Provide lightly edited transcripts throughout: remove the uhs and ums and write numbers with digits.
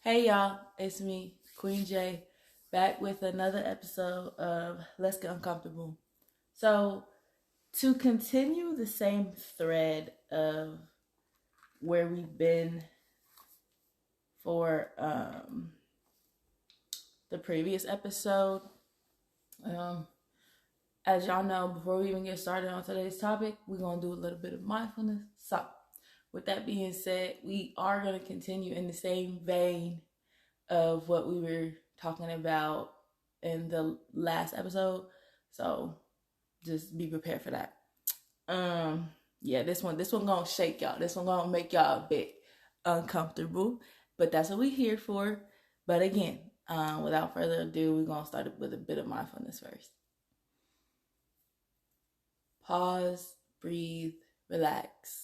Hey y'all, it's me, Queen J, back with another episode of Let's Get Uncomfortable. So, to continue the same thread of where we've been for the previous episode, um, as y'all know, before we even get started on today's topic, we're going to do a little bit of mindfulness. So, with that being said, we are going to continue in the same vein of what we were talking about in the last episode. So just be prepared for that. Yeah, this one gonna shake y'all. This one gonna make y'all a bit uncomfortable. But that's what we're here for. But again, without further ado, we're gonna start with a bit of mindfulness first. Pause, breathe, relax.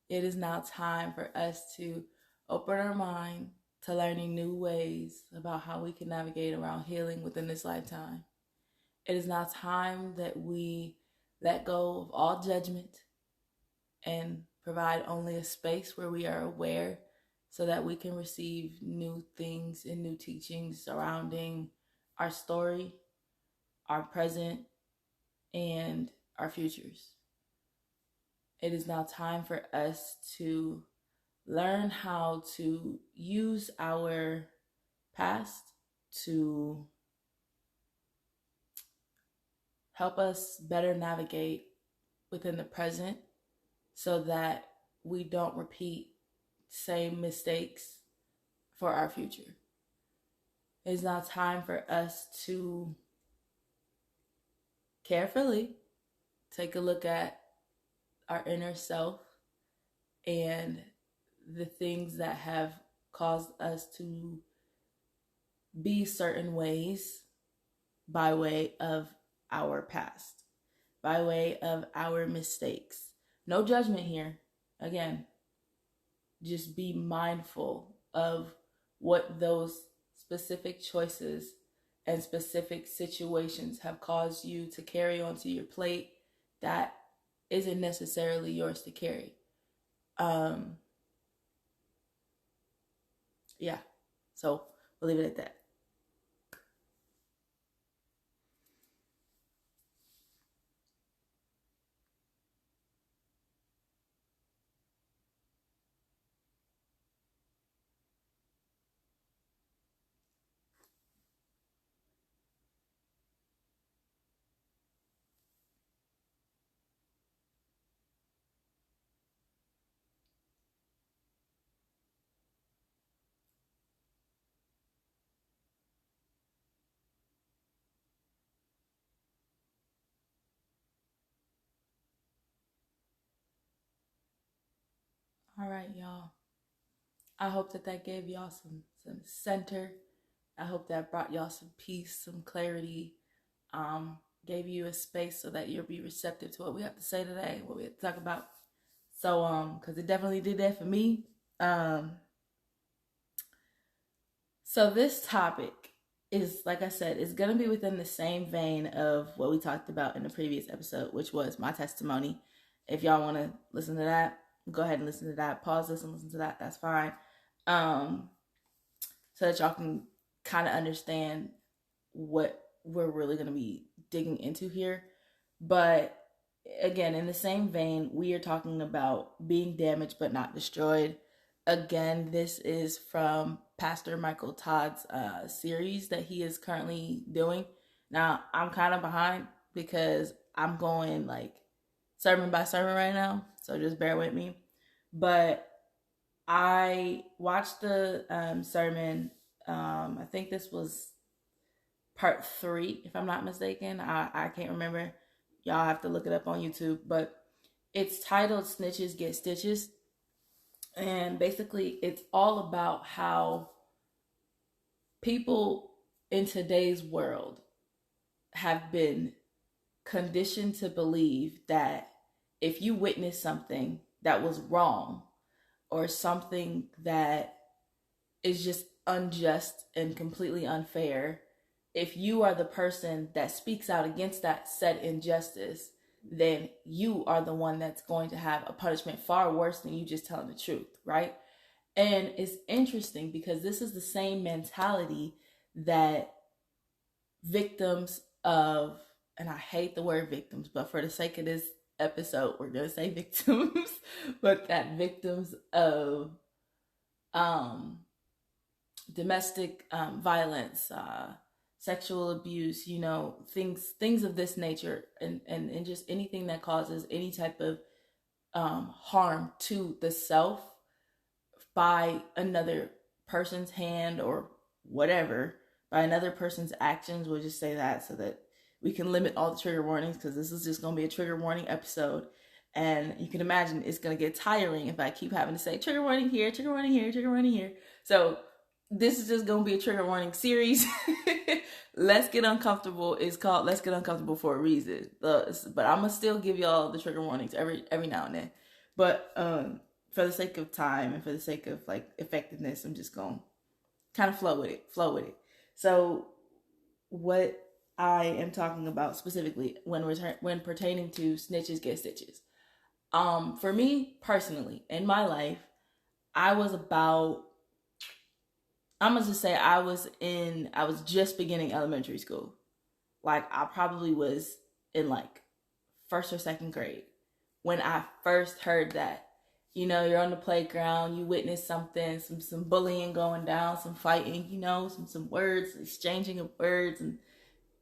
It is now time for us to open our mind to learning new ways about how we can navigate around healing within this lifetime. It is now time that we let go of all judgment and provide only a space where we are aware so that we can receive new things and new teachings surrounding our story, our present, and our futures. It is now time for us to learn how to use our past to help us better navigate within the present so that we don't repeat same mistakes for our future. It is now time for us to carefully take a look at our inner self and the things that have caused us to be certain ways by way of our past, by way of our mistakes. No judgment here. Again, just be mindful of what those specific choices and specific situations have caused you to carry onto your plate that isn't necessarily yours to carry. Yeah, so we'll leave it at that. All right, y'all. I hope that gave y'all some center. I hope that brought y'all some peace, some clarity, gave you a space so that you'll be receptive to what we have to say today, what we have to talk about. So, because it definitely did that for me. So this topic is, like I said, it's going to be within the same vein of what we talked about in the previous episode, which was my testimony. If y'all want to listen to that, go ahead and listen to that. Pause this and listen to that. That's fine. So that y'all can kind of understand what we're really going to be digging into here. But again, in the same vein, we are talking about being damaged but not destroyed. Again, this is from Pastor Michael Todd's series that he is currently doing. Now, I'm kind of behind because I'm going like sermon by sermon right now, so just bear with me. But I watched the sermon. I think this was part 3, if I'm not mistaken. I can't remember. Y'all have to look it up on YouTube. But it's titled Snitches Get Stitches. And basically, it's all about how people in today's world have been conditioned to believe that if you witness something that was wrong or something that is just unjust and completely unfair, if you are the person that speaks out against that said injustice, then you are the one that's going to have a punishment far worse than you just telling the truth, right? And it's interesting because this is the same mentality that victims of, and I hate the word victims, but for the sake of this episode, we're going to say victims, but that victims of um, domestic violence, sexual abuse, you know, things of this nature, and just anything that causes any type of harm to the self by another person's hand or whatever, by another person's actions. We'll just say that so that we can limit all the trigger warnings, because this is just going to be a trigger warning episode. And you can imagine it's going to get tiring if I keep having to say trigger warning here, trigger warning here, trigger warning here. So this is just going to be a trigger warning series. Let's Get Uncomfortable is called Let's Get Uncomfortable for a reason. But I'm going to still give y'all the trigger warnings every now and then. But for the sake of time and for the sake of like effectiveness, I'm just going to kind of flow with it. So what I am talking about specifically when pertaining to snitches get stitches. For me personally, in my life, I'm gonna just say I was just beginning elementary school. Like I probably was in like first or second grade when I first heard that. You know, you're on the playground, you witness something, some bullying going down, some fighting, you know, some words, exchanging of words, and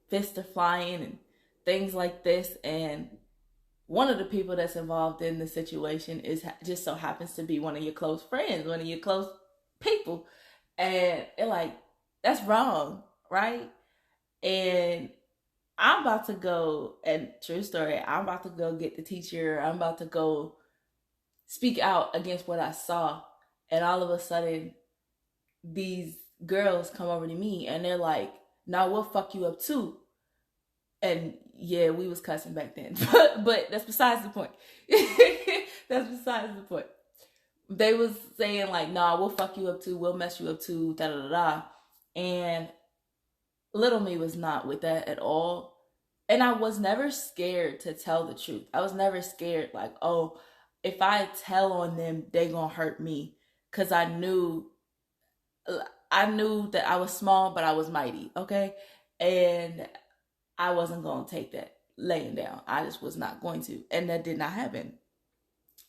fists are flying and things like this. And one of the people that's involved in the situation is just so happens to be one of your close friends, one of your close people. And they're like, that's wrong, right? And I'm about to go, and true story, I'm about to go get the teacher. I'm about to go speak out against what I saw. And all of a sudden, these girls come over to me and they're like, "Nah, we'll fuck you up too." And yeah, we was cussing back then. But that's besides the point. That's besides the point. They was saying like, "Nah, we'll fuck you up too. We'll mess you up too." Da da da da. And little me was not with that at all. And I was never scared to tell the truth. I was never scared like, oh, if I tell on them, they gonna hurt me. Cause I knew that I was small, but I was mighty. Okay. And I wasn't gonna take that laying down. I just was not going to. And that did not happen.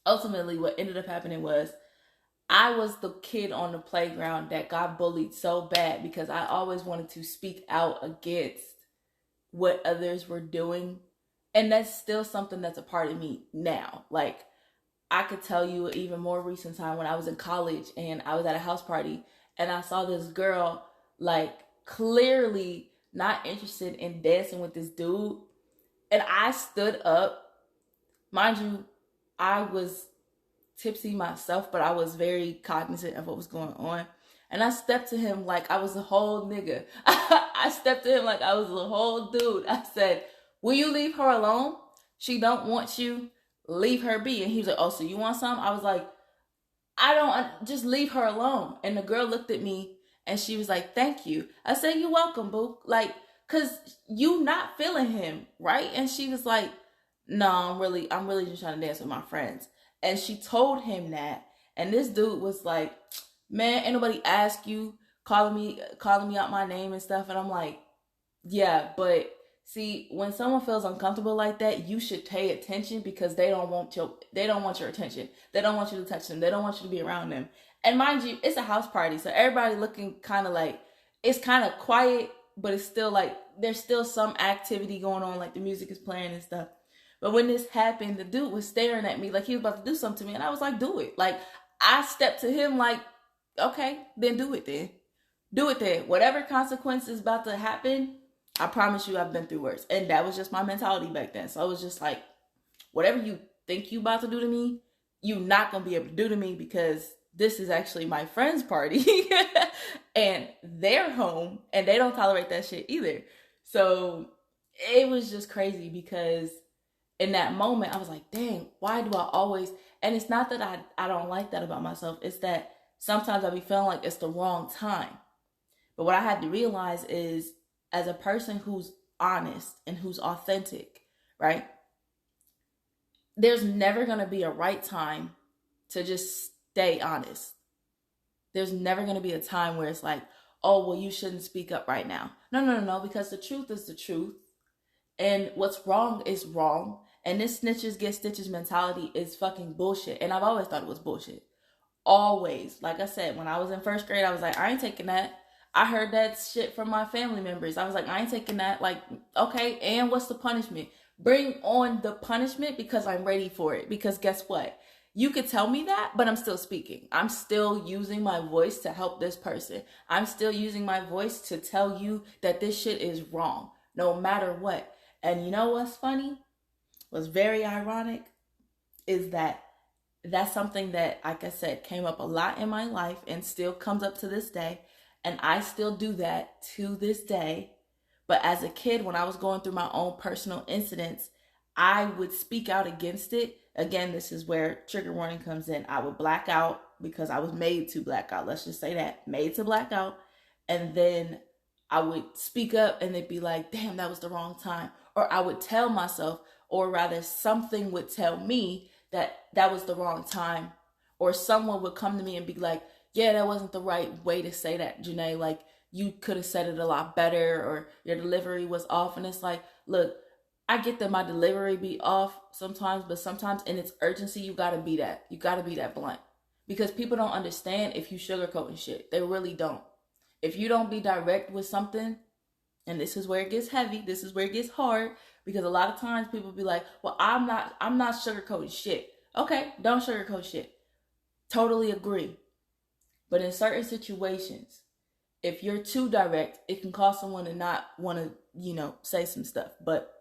Ultimately, what ended up happening was I was the kid on the playground that got bullied so bad because I always wanted to speak out against what others were doing. And that's still something that's a part of me now. Like, I could tell you an even more recent time when I was in college and I was at a house party and I saw this girl like clearly not interested in dancing with this dude. And I stood up. Mind you, I was tipsy myself, but I was very cognizant of what was going on. And I stepped to him like I was a whole nigga. I stepped to him like I was a whole dude. I said, "Will you leave her alone? She don't want you. Leave her be." And he was like, "Oh, so you want some?" I was like, "I don't, just leave her alone." And the girl looked at me and she was like, "Thank you." I said, "You're welcome, boo." Like, cause you not feeling him, right? And she was like, "No, I'm really just trying to dance with my friends." And she told him that. And this dude was like, "Man, ain't nobody ask you, calling me out my name and stuff." And I'm like, yeah, but see, when someone feels uncomfortable like that, you should pay attention because they don't want your attention. They don't want you to touch them. They don't want you to be around them. And mind you, it's a house party, so everybody looking kind of like, it's kind of quiet, but it's still like there's still some activity going on, like the music is playing and stuff. But when this happened, the dude was staring at me like he was about to do something to me, and I was like, "Do it!" Like I stepped to him like, "Okay, then do it then. Do it then. Whatever consequence is about to happen, I promise you I've been through worse." And that was just my mentality back then. So I was just like, whatever you think you about to do to me, you not going to be able to do to me because this is actually my friend's party and they're home and they don't tolerate that shit either. So it was just crazy because in that moment I was like, dang, why do I always, and it's not that I don't like that about myself. It's that sometimes I be feeling like it's the wrong time. But what I had to realize is, as a person who's honest and who's authentic, right? There's never going to be a right time to just stay honest. There's never going to be a time where it's like, oh, well, you shouldn't speak up right now. No, because the truth is the truth. And what's wrong is wrong. And this snitches get stitches mentality is fucking bullshit. And I've always thought it was bullshit. Always. Like I said, when I was in first grade, I was like, I ain't taking that. I heard that shit from my family members. I was like, I ain't taking that. Like, okay, and what's the punishment? Bring on the punishment because I'm ready for it. Because guess what? You could tell me that, but I'm still speaking. I'm still using my voice to help this person. I'm still using my voice to tell you that this shit is wrong, no matter what. And you know what's funny? What's very ironic is that that's something that, like I said, came up a lot in my life and still comes up to this day. And I still do that to this day. But as a kid, when I was going through my own personal incidents, I would speak out against it. Again, this is where trigger warning comes in. I would black out because I was made to black out. Let's just say that. Made to black out. And then I would speak up and they'd be like, damn, that was the wrong time. Or I would tell myself, or rather something would tell me that that was the wrong time. Or someone would come to me and be like, yeah, that wasn't the right way to say that, Janae. Like, you could have said it a lot better, or your delivery was off. And it's like, look, I get that my delivery be off sometimes, but sometimes in its urgency, you gotta be that. You gotta be that blunt. Because people don't understand if you sugarcoating shit. They really don't. If you don't be direct with something, and this is where it gets heavy, this is where it gets hard, because a lot of times people be like, well, I'm not sugarcoating shit. Okay, don't sugarcoat shit. Totally agree. But in certain situations, if you're too direct, it can cause someone to not want to, say some stuff. But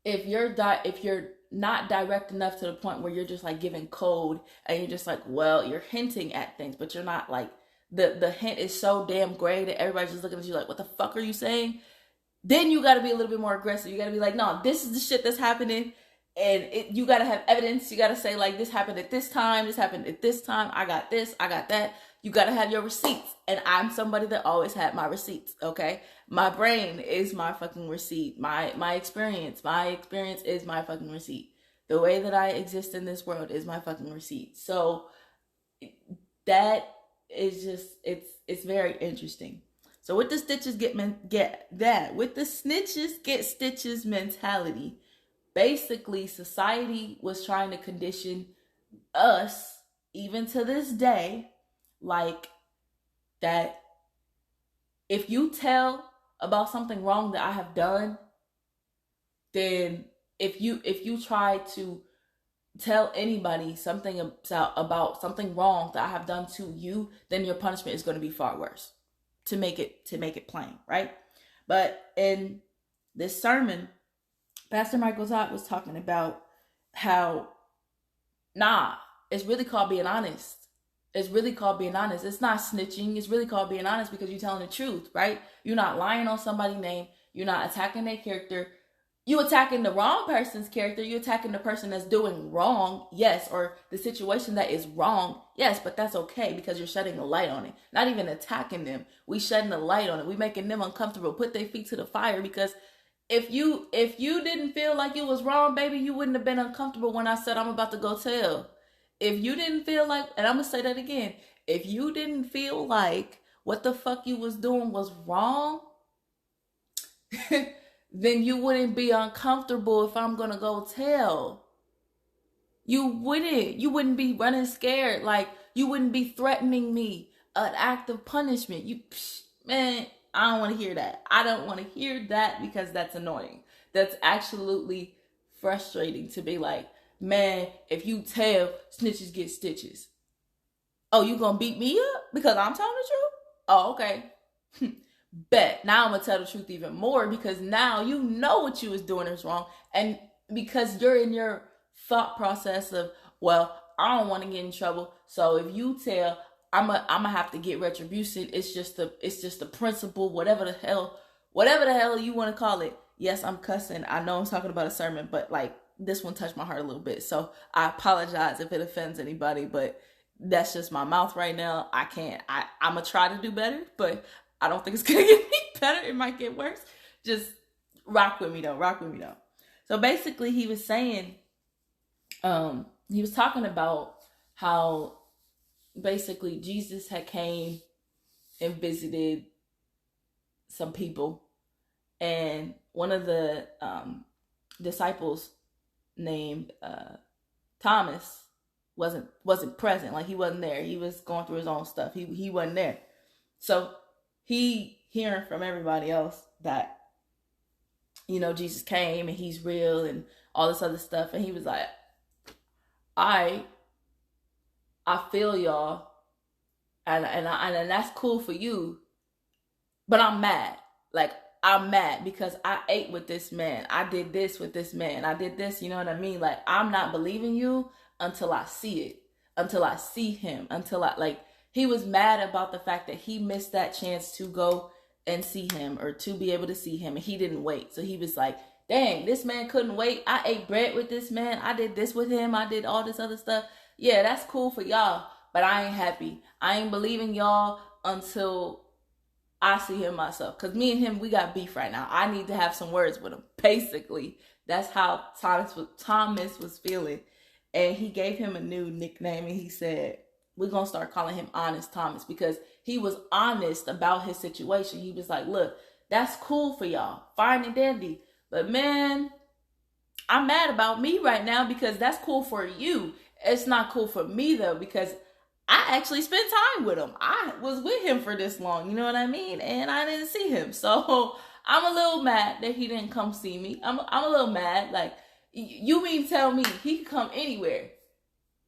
if you're not direct enough to the point where you're just like giving code and you're just like, well, you're hinting at things, but you're not like, the hint is so damn gray that everybody's just looking at you like, what the fuck are you saying? Then you got to be a little bit more aggressive. You got to be like, no, this is the shit that's happening. And you got to have evidence. You got to say, like, this happened at this time. This happened at this time. I got this. I got that. You got to have your receipts. And I'm somebody that always had my receipts, okay? My brain is my fucking receipt. My experience is my fucking receipt. The way that I exist in this world is my fucking receipt. So that is just, it's very interesting. So with the snitches with the snitches get stitches mentality, basically society was trying to condition us, even to this day, like that if you tell about something wrong that I have done, then if you try to tell anybody something about something wrong that I have done to you, then your punishment is going to be far worse. To make it plain, right? But in this sermon, Pastor Michael Todd was talking about how, it's really called being honest. It's really called being honest. It's not snitching. It's really called being honest because you're telling the truth, right? You're not lying on somebody's name. You're not attacking their character. You attacking the wrong person's character. You attacking the person that's doing wrong, yes, or the situation that is wrong, yes, but that's okay because you're shedding a light on it. Not even attacking them. We shedding a light on it. We making them uncomfortable. Put their feet to the fire because if you didn't feel like it was wrong, baby, you wouldn't have been uncomfortable when I said I'm about to go tell. If you didn't feel like, and I'm going to say that again, if you didn't feel like what the fuck you was doing was wrong, then you wouldn't be uncomfortable if I'm going to go tell. You wouldn't be running scared. Like, you wouldn't be threatening me an act of punishment. Man, I don't want to hear that. I don't want to hear that because that's annoying. That's absolutely frustrating to be like, man, if you tell, snitches get stitches. Oh, you gonna beat me up because I'm telling the truth? Oh, okay. Bet. Now I'm gonna tell the truth even more because now you know what you was doing is wrong. And because you're in your thought process of, well, I don't want to get in trouble. So if you tell, I'm gonna have to get retribution. It's just the principle, whatever the hell you want to call it. Yes, I'm cussing. I know I'm talking about a sermon, but like this one touched my heart a little bit. So I apologize if it offends anybody, but that's just my mouth right now. I can't. I'm gonna try to do better, but I don't think it's gonna get any better. It might get worse. Just rock with me though. So basically he was saying, he was talking about how basically Jesus had came and visited some people, and one of the disciples named Thomas wasn't present. Like, he wasn't there. He was going through his own stuff. He wasn't there. So he hearing from everybody else that, you know, Jesus came and he's real and all this other stuff, and he was like, I feel y'all, and that's cool for you, but I'm mad. Like, I'm mad because I ate with this man. I did this with this man. I did this, you know what I mean? Like, I'm not believing you until I see it, until I see him, until I, like, he was mad about the fact that he missed that chance to go and see him, or to be able to see him, and he didn't wait. So he was like, dang, this man couldn't wait. I ate bread with this man. I did this with him. I did all this other stuff. Yeah, that's cool for y'all, but I ain't happy. I ain't believing y'all until I see him myself. Because me and him, we got beef right now. I need to have some words with him. Basically, that's how Thomas was feeling. And he gave him a new nickname, and he said, we're going to start calling him Honest Thomas, because he was honest about his situation. He was like, look, that's cool for y'all, fine and dandy, but man, I'm mad about me right now, because that's cool for you. It's not cool for me, though, because I actually spent time with him. I was with him for this long, you know what I mean? And I didn't see him. So I'm a little mad that he didn't come see me. I'm a little mad. Like, you mean tell me he could come anywhere,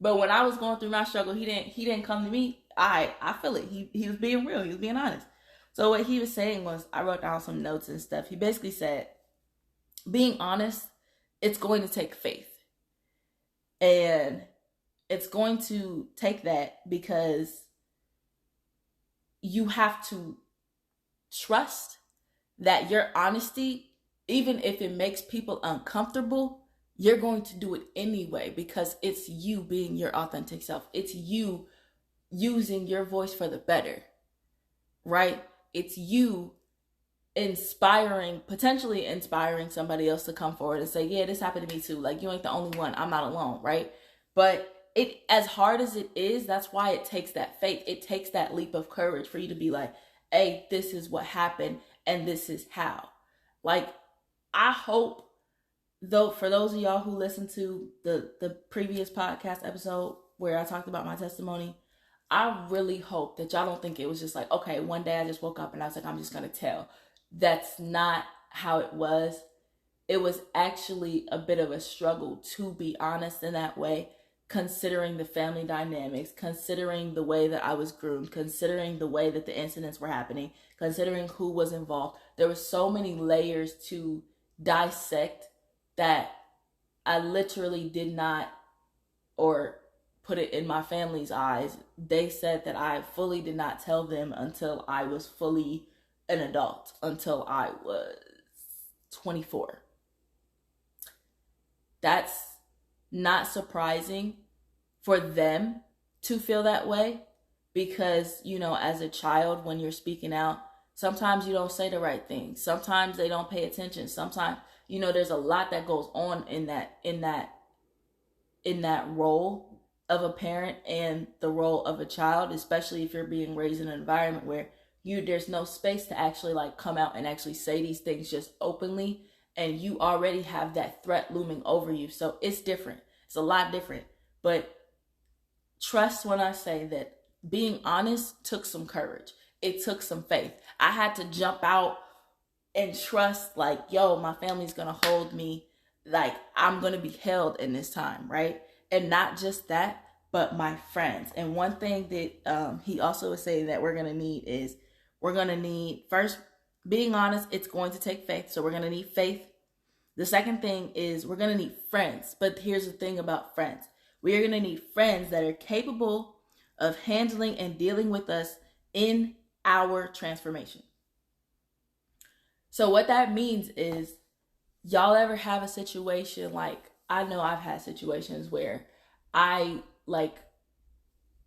but when I was going through my struggle, he didn't come to me. I feel it. He was being real. He was being honest. So what he was saying was, I wrote down some notes and stuff. He basically said, being honest, it's going to take faith. And it's going to take that because you have to trust that your honesty, even if it makes people uncomfortable, you're going to do it anyway, because it's you being your authentic self. It's you using your voice for the better, right? It's you potentially inspiring somebody else to come forward and say, yeah, this happened to me too. Like, you ain't the only one. I'm not alone, right? But it, as hard as it is, that's why it takes that faith. It takes that leap of courage for you to be like, hey, this is what happened and this is how. Like, I hope, though, for those of y'all who listened to the previous podcast episode where I talked about my testimony, I really hope that y'all don't think it was just like, okay, one day I just woke up and I was like, I'm just going to tell. That's not how it was. It was actually a bit of a struggle, to be honest, in that way, considering the family dynamics, considering the way that I was groomed, considering the way that the incidents were happening, considering who was involved. There were so many layers to dissect that I literally did not, or put it in my family's eyes, they said that I fully did not tell them until I was fully an adult, until I was 24. That's not surprising for them to feel that way, because, you know, as a child, when you're speaking out, sometimes you don't say the right thing. Sometimes they don't pay attention. Sometimes, you know, there's a lot that goes on in that role of a parent and the role of a child, especially if you're being raised in an environment where there's no space to actually like come out and actually say these things just openly, and you already have that threat looming over you. So it's different. It's a lot different. But trust when I say that being honest took some courage. It took some faith. I had to jump out and trust, like, yo, my family's going to hold me. Like, I'm going to be held in this time, right? And not just that, but my friends. And one thing that he also was saying that we're going to need is, we're going to need, first, being honest, it's going to take faith. So we're going to need faith. The second thing is we're going to need friends. But here's the thing about friends. We are going to need friends that are capable of handling and dealing with us in our transformation. So what that means is, y'all ever have a situation, like, I know I've had situations where I like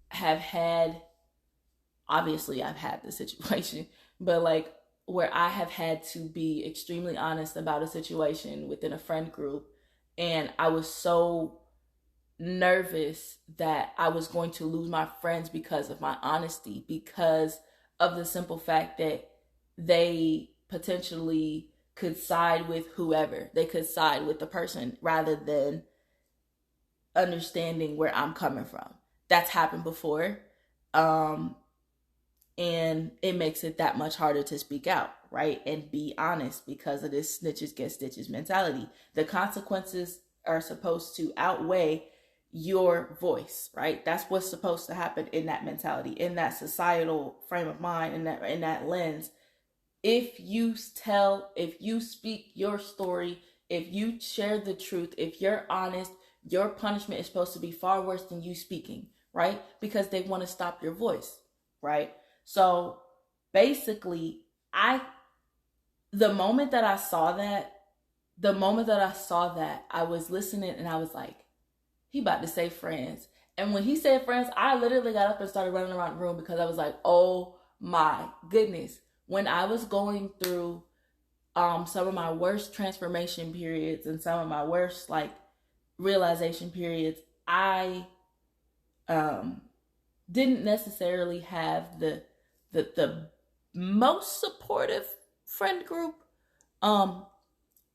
have had, obviously I've had the situation, but like where I have had to be extremely honest about a situation within a friend group, and I was so nervous that I was going to lose my friends because of my honesty, because of the simple fact that they potentially could side with whoever. They could side with the person rather than understanding where I'm coming from. That's happened before. Um, and it makes it that much harder to speak out, right? And be honest because of this snitches get stitches mentality. The consequences are supposed to outweigh your voice, right? That's what's supposed to happen in that mentality, in that societal frame of mind, in that lens. If you speak your story, if you share the truth, if you're honest, your punishment is supposed to be far worse than you speaking, right? Because they want to stop your voice, right? So basically, the moment that I saw that, I was listening and I was like, he about to say friends. And when he said friends, I literally got up and started running around the room because I was like, oh my goodness. When I was going through some of my worst transformation periods and some of my worst like realization periods, I didn't necessarily have the most supportive friend group.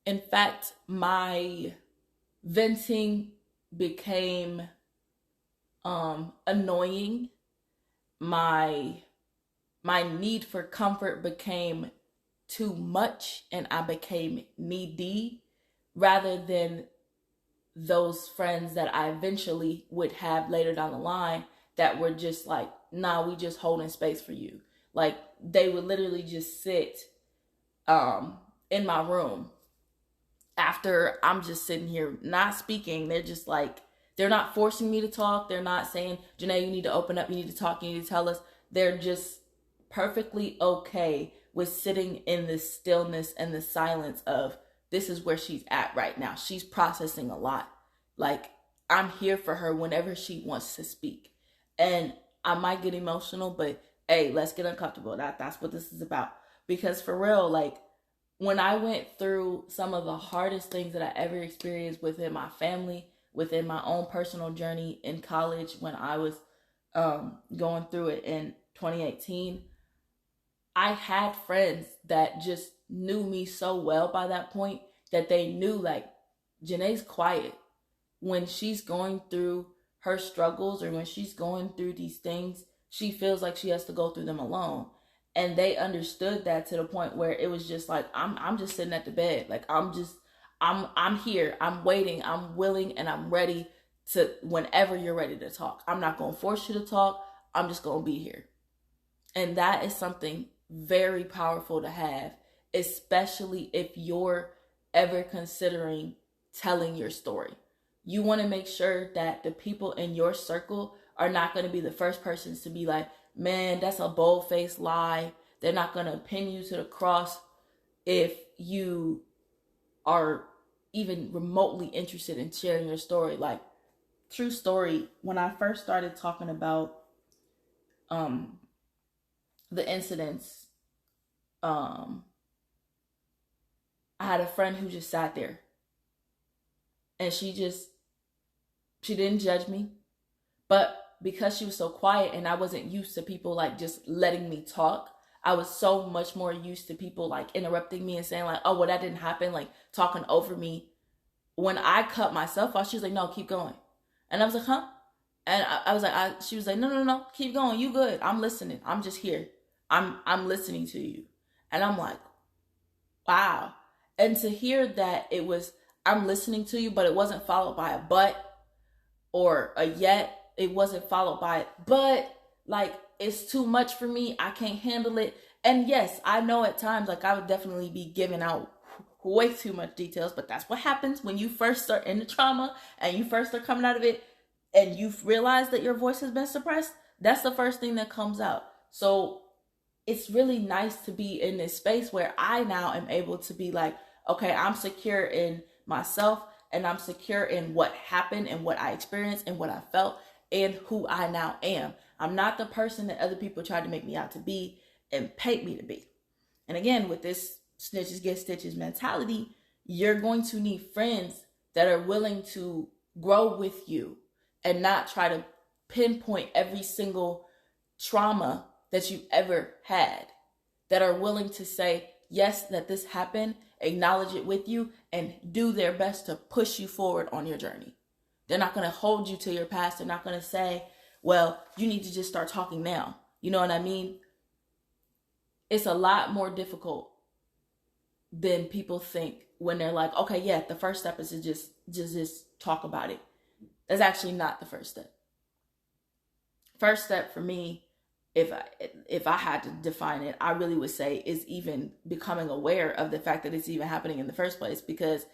In fact, my venting became annoying. My need for comfort became too much and I became needy rather than those friends that I eventually would have later down the line that were just like, nah, we just holding space for you. Like they would literally just sit in my room after I'm just sitting here not speaking. They're just like, they're not forcing me to talk. They're not saying, Janae, you need to open up, you need to talk, you need to tell us. They're just perfectly okay with sitting in this stillness and the silence of, this is where she's at right now. She's processing a lot. Like, I'm here for her whenever she wants to speak. And I might get emotional, but hey, let's get uncomfortable. That's what this is about. Because for real, like, when I went through some of the hardest things that I ever experienced within my family, within my own personal journey in college, when I was going through it in 2018, I had friends that just knew me so well by that point that they knew, like, Janae's quiet. When she's going through her struggles or when she's going through these things, she feels like she has to go through them alone. And they understood that to the point where it was just like, I'm just sitting at the bed. Like, I'm here. I'm waiting. I'm willing and I'm ready to whenever you're ready to talk. I'm not going to force you to talk. I'm just going to be here. And that is something very powerful to have, especially if you're ever considering telling your story. You want to make sure that the people in your circle are not going to be the first persons to be like, man, that's a bold-faced lie. They're not going to pin you to the cross if you are even remotely interested in sharing your story. Like, true story, when I first started talking about the incidents, I had a friend who just sat there and she didn't judge me, but because she was so quiet and I wasn't used to people like just letting me talk, I was so much more used to people like interrupting me and saying like, oh, well, that didn't happen, like talking over me. When I cut myself off, she was like, no, keep going. And I was like, huh? And I was like, she was like, no, keep going. You good. I'm listening. I'm just here. I'm listening to you. And I'm like, wow. And to hear that it was, I'm listening to you, but it wasn't followed by a but or a yet. It wasn't followed by, but like, it's too much for me. I can't handle it. And yes, I know at times, like I would definitely be giving out way too much details, but that's what happens when you first start in the trauma and you first start coming out of it and you realize that your voice has been suppressed. That's the first thing that comes out. So it's really nice to be in this space where I now am able to be like, okay, I'm secure in myself and I'm secure in what happened and what I experienced and what I felt and who I now am. I'm not the person that other people tried to make me out to be and paint me to be. And again, with this snitches get stitches mentality, you're going to need friends that are willing to grow with you, and not try to pinpoint every single trauma that you ever had, that are willing to say, yes, that this happened, acknowledge it with you, and do their best to push you forward on your journey. They're not going to hold you to your past. They're not going to say, well, you need to just start talking now. You know what I mean? It's a lot more difficult than people think when they're like, okay, yeah, the first step is to just talk about it. That's actually not the first step. First step for me, if I had to define it, I really would say is even becoming aware of the fact that it's even happening in the first place, because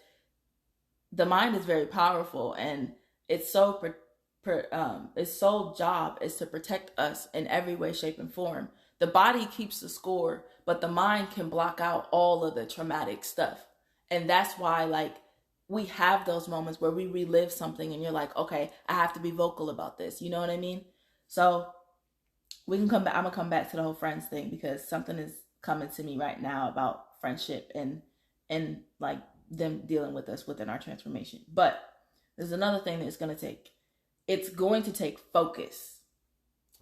the mind is very powerful, and its sole job is to protect us in every way, shape, and form. The body keeps the score, but the mind can block out all of the traumatic stuff. And that's why, like, we have those moments where we relive something and you're like, okay, I have to be vocal about this. You know what I mean? So we can come back. I'm going to come back to the whole friends thing, because something is coming to me right now about friendship and like them dealing with us within our transformation. But there's another thing that it's going to take. It's going to take focus,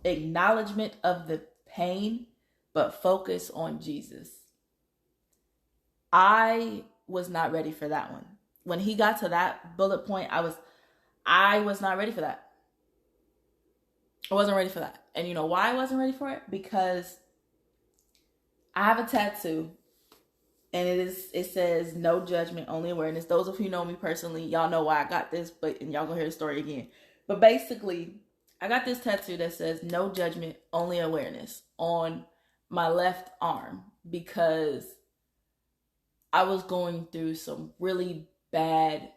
acknowledgement of the pain, but focus on Jesus. I was not ready for that one. When he got to that bullet point, I was not ready for that. I wasn't ready for that. And you know why I wasn't ready for it? Because I have a tattoo, and it says no judgment, only awareness. Those of you who know me personally, y'all know why I got this, and y'all gonna hear the story again. But basically, I got this tattoo that says no judgment, only awareness on my left arm, because I was going through some really bad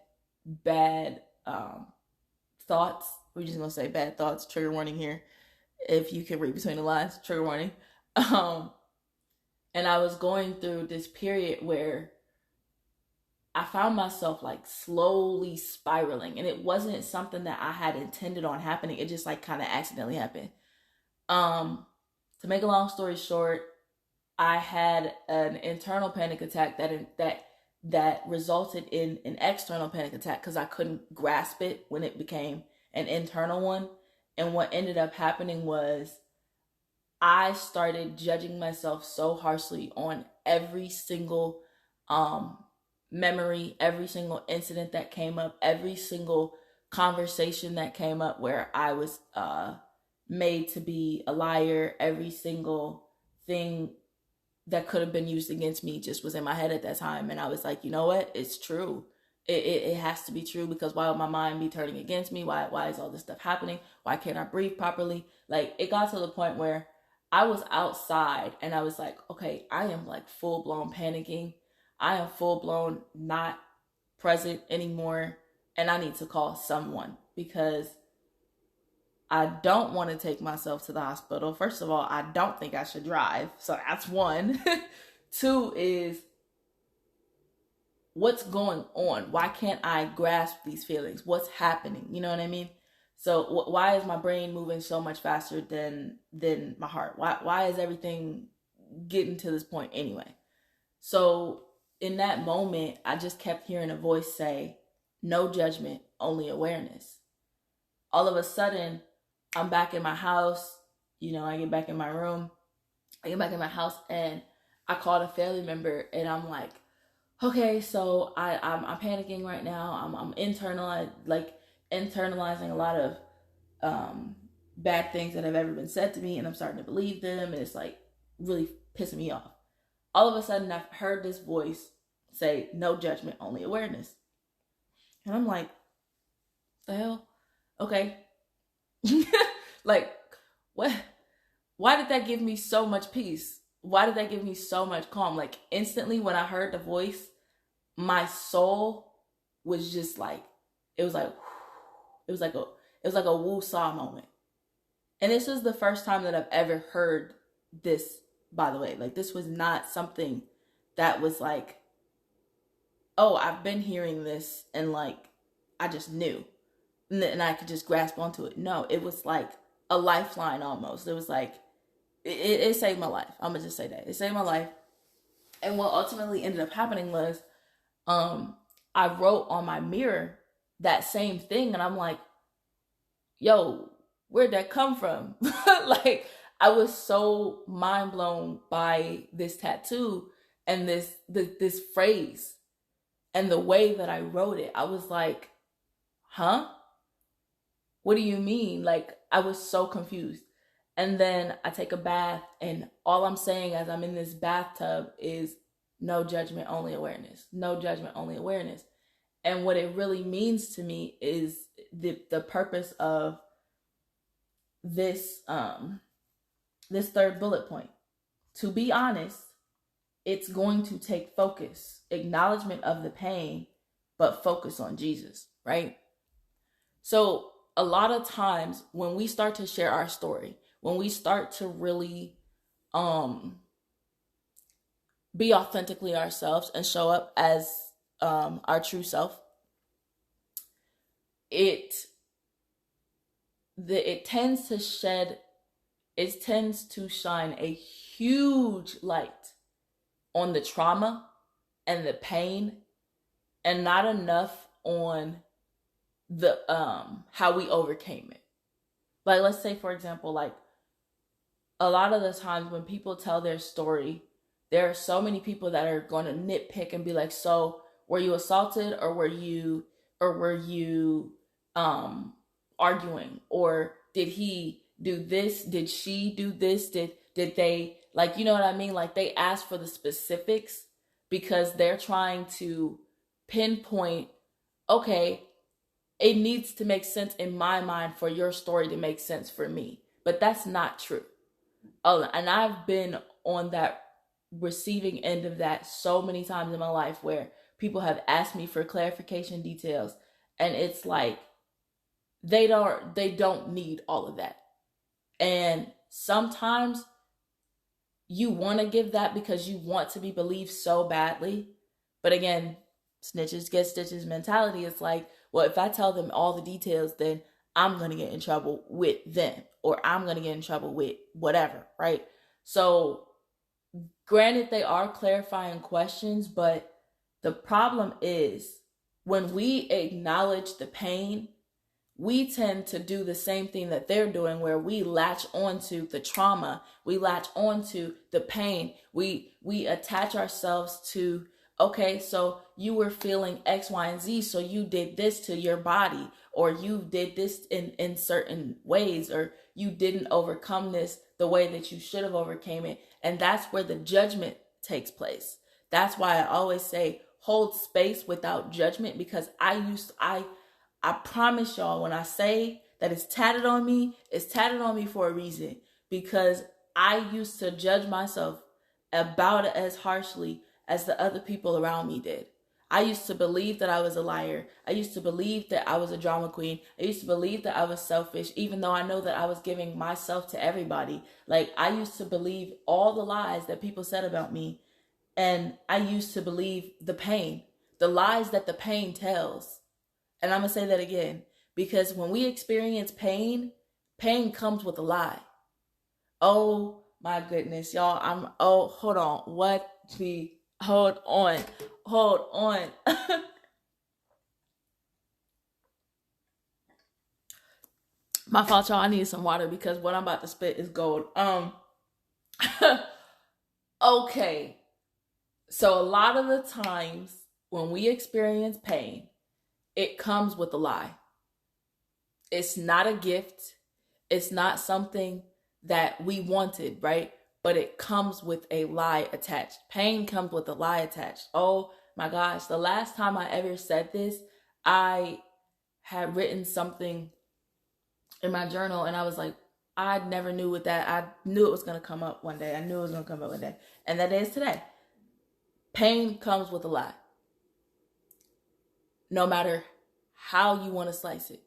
thoughts. We're just gonna say bad thoughts. Trigger warning here. If you can read between the lines, trigger warning. And I was going through this period where I found myself like slowly spiraling, and it wasn't something that I had intended on happening. It just like kind of accidentally happened. To make a long story short, I had an internal panic attack that resulted in an external panic attack, because I couldn't grasp it when it became an internal one. And what ended up happening was I started judging myself so harshly on every single memory, every single incident that came up, every single conversation that came up where I was made to be a liar. Every single thing that could have been used against me just was in my head at that time. And I was like, you know what? It's true. It has to be true, because why would my mind be turning against me? Why is all this stuff happening? Why can't I breathe properly? Like, it got to the point where I was outside and I was like, okay, I am like full blown panicking. I am full blown not present anymore. And I need to call someone, because I don't want to take myself to the hospital. First of all, I don't think I should drive. So that's one. Two is, what's going on? Why can't I grasp these feelings? What's happening? You know what I mean? So why is my brain moving so much faster than my heart? Why is everything getting to this point anyway? So in that moment, I just kept hearing a voice say, no judgment, only awareness. All of a sudden, I'm back in my house. You know, I get back in my room. I get back in my house, and I called a family member, and I'm like, okay, so I'm panicking right now. I'm internalizing a lot of bad things that have ever been said to me, and I'm starting to believe them, and it's like really pissing me off. All of a sudden, I've heard this voice say, no judgment, only awareness. And I'm like, the hell? Okay. Like, what? Why did that give me so much peace? Why did that give me so much calm? Like, instantly when I heard the voice, my soul was just like, it was like a woo-saw moment. And this was the first time that I've ever heard this, by the way. Like, this was not something that was like, oh, I've been hearing this and like, I just knew. And I could just grasp onto it. No, it was like a lifeline almost. It was like, it saved my life. I'm going to just say that. It saved my life. And what ultimately ended up happening was, I wrote on my mirror that same thing. And I'm like, yo, where'd that come from? Like, I was so mind blown by this tattoo and this phrase and the way that I wrote it. I was like, huh? What do you mean? Like, I was so confused. And then I take a bath, and all I'm saying as I'm in this bathtub is no judgment, only awareness. No judgment, only awareness. And what it really means to me is the purpose of this this third bullet point. To be honest, it's going to take focus, acknowledgement of the pain, but focus on Jesus, right? So a lot of times when we start to share our story, when we start to really be authentically ourselves and show up as our true self, it tends to shine a huge light on the trauma and the pain, and not enough on the how we overcame it. Like, let's say, for example, like, a lot of the times when people tell their story, there are so many people that are going to nitpick and be like, so were you assaulted, or were you arguing, or did he do this, did she do this, did they, like, you know what I mean? Like, they ask for the specifics because they're trying to pinpoint, okay, it needs to make sense in my mind for your story to make sense for me. But that's not true. Oh, and I've been on that receiving end of that so many times in my life, where people have asked me for clarification details, and it's like they don't need all of that. And sometimes you want to give that because you want to be believed so badly. But again, snitches get stitches mentality. It's like, well, if I tell them all the details, then I'm going to get in trouble with them, or I'm going to get in trouble with whatever, right? So granted, they are clarifying questions, but the problem is when we acknowledge the pain, we tend to do the same thing that they're doing, where we latch onto the trauma, we latch onto the pain, we attach ourselves to, okay, so you were feeling X, Y, and Z, so you did this to your body, or you did this in certain ways, or you didn't overcome this the way that you should have overcame it. And that's where the judgment takes place. That's why I always say hold space without judgment, because I promise y'all, when I say that it's tatted on me for a reason, because I used to judge myself about it as harshly as the other people around me did. I used to believe that I was a liar. I used to believe that I was a drama queen. I used to believe that I was selfish, even though I know that I was giving myself to everybody. Like, I used to believe all the lies that people said about me. And I used to believe the pain, the lies that the pain tells. And I'm going to say that again, because when we experience pain, pain comes with a lie. Oh my goodness, y'all. Hold on. Hold on. My fault, y'all. I need some water because what I'm about to spit is gold. Okay. So a lot of the times when we experience pain, it comes with a lie. It's not a gift. It's not something that we wanted, right? But it comes with a lie attached. Pain comes with a lie attached. Oh my gosh. The last time I ever said this, I had written something in my journal, and I was like, I never knew what that, I knew it was going to come up one day. And that is today. Pain comes with a lie. No matter how you want to slice it.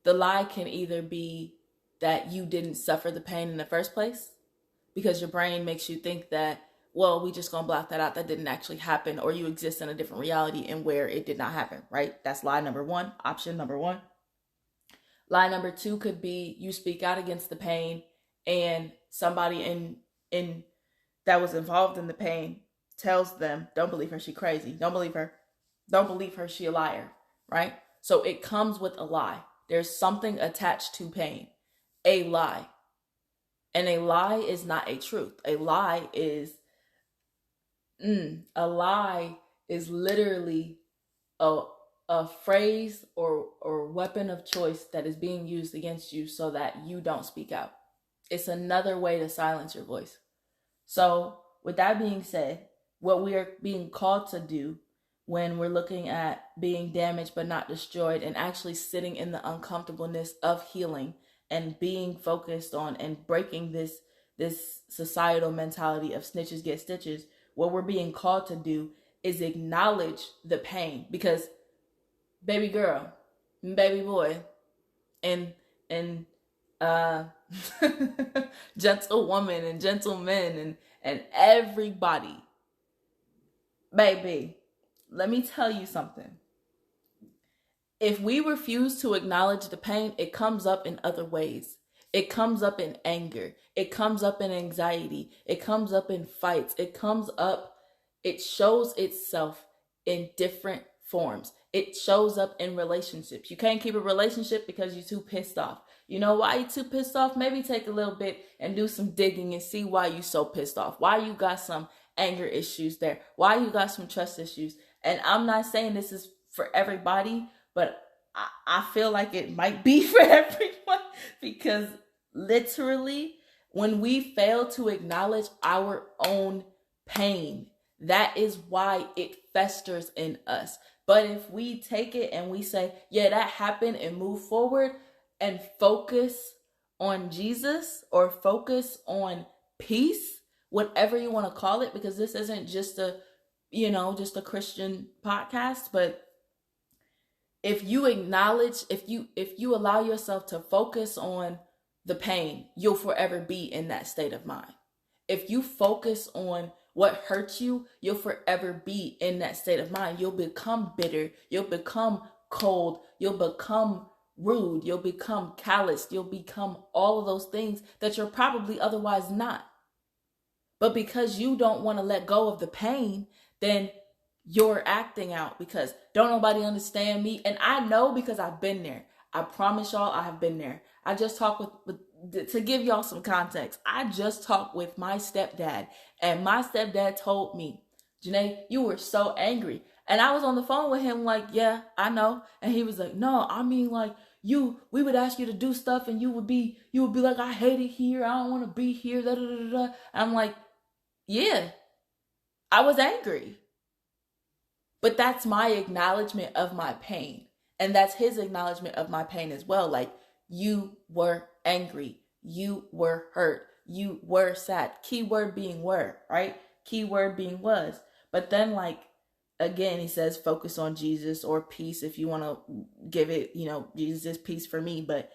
The lie can either be that you didn't suffer the pain in the first place, because your brain makes you think that, well, we just gonna block that out, that didn't actually happen, or you exist in a different reality and where it did not happen, right? That's lie number one, option number one. Lie number two could be you speak out against the pain, and somebody in that was involved in the pain tells them, don't believe her, she crazy. Don't believe her, she a liar, right? So it comes with a lie. there's something attached to pain. A lie. And a lie is not a truth. A lie is literally a phrase or weapon of choice that is being used against you so that you don't speak out. It's another way to silence your voice. So with that being said, what we are being called to do when we're looking at being damaged but not destroyed, and actually sitting in the uncomfortableness of healing and being focused on and breaking this societal mentality of snitches get stitches, what we're being called to do is acknowledge the pain. Because baby girl, baby boy, and gentlewoman and gentlemen and everybody, baby, let me tell you something. If we refuse to acknowledge the pain, it comes up in other ways. It comes up in anger. It comes up in anxiety. It comes up in fights. It shows itself in different forms. It shows up in relationships. You can't keep a relationship because you're too pissed off. You know why you're too pissed off? Maybe take a little bit and do some digging and see why you're so pissed off. Why you got some anger issues there. Why you got some trust issues. And I'm not saying this is for everybody, but I feel like it might be for everyone, because literally when we fail to acknowledge our own pain, that is why it festers in us. But if we take it and we say, yeah, that happened, and move forward and focus on Jesus or focus on peace, whatever you want to call it, because this isn't just a Christian podcast, but if you acknowledge, if you allow yourself to focus on the pain, you'll forever be in that state of mind. If you focus on what hurts you, you'll forever be in that state of mind. You'll become bitter. You'll become cold. You'll become rude. You'll become calloused. You'll become all of those things that you're probably otherwise not. But because you don't want to let go of the pain, then you're acting out because don't nobody understand me. And I know because I've been there. I promise y'all I have been there. I just talked to give y'all some context, I just talked with my stepdad, and my stepdad told me, Janae, you were so angry. And I was on the phone with him like, yeah, I know. And he was like, no, I mean, like, we would ask you to do stuff and you would be like, I hate it here. I don't want to be here. Da, da, da, da. I'm like, yeah, I was angry. But that's my acknowledgement of my pain. And that's his acknowledgement of my pain as well. Like, you were angry. You were hurt. You were sad. Keyword being were, right? Keyword being was. But then, like, again, he says focus on Jesus or peace if you want to give it, Jesus is peace for me. But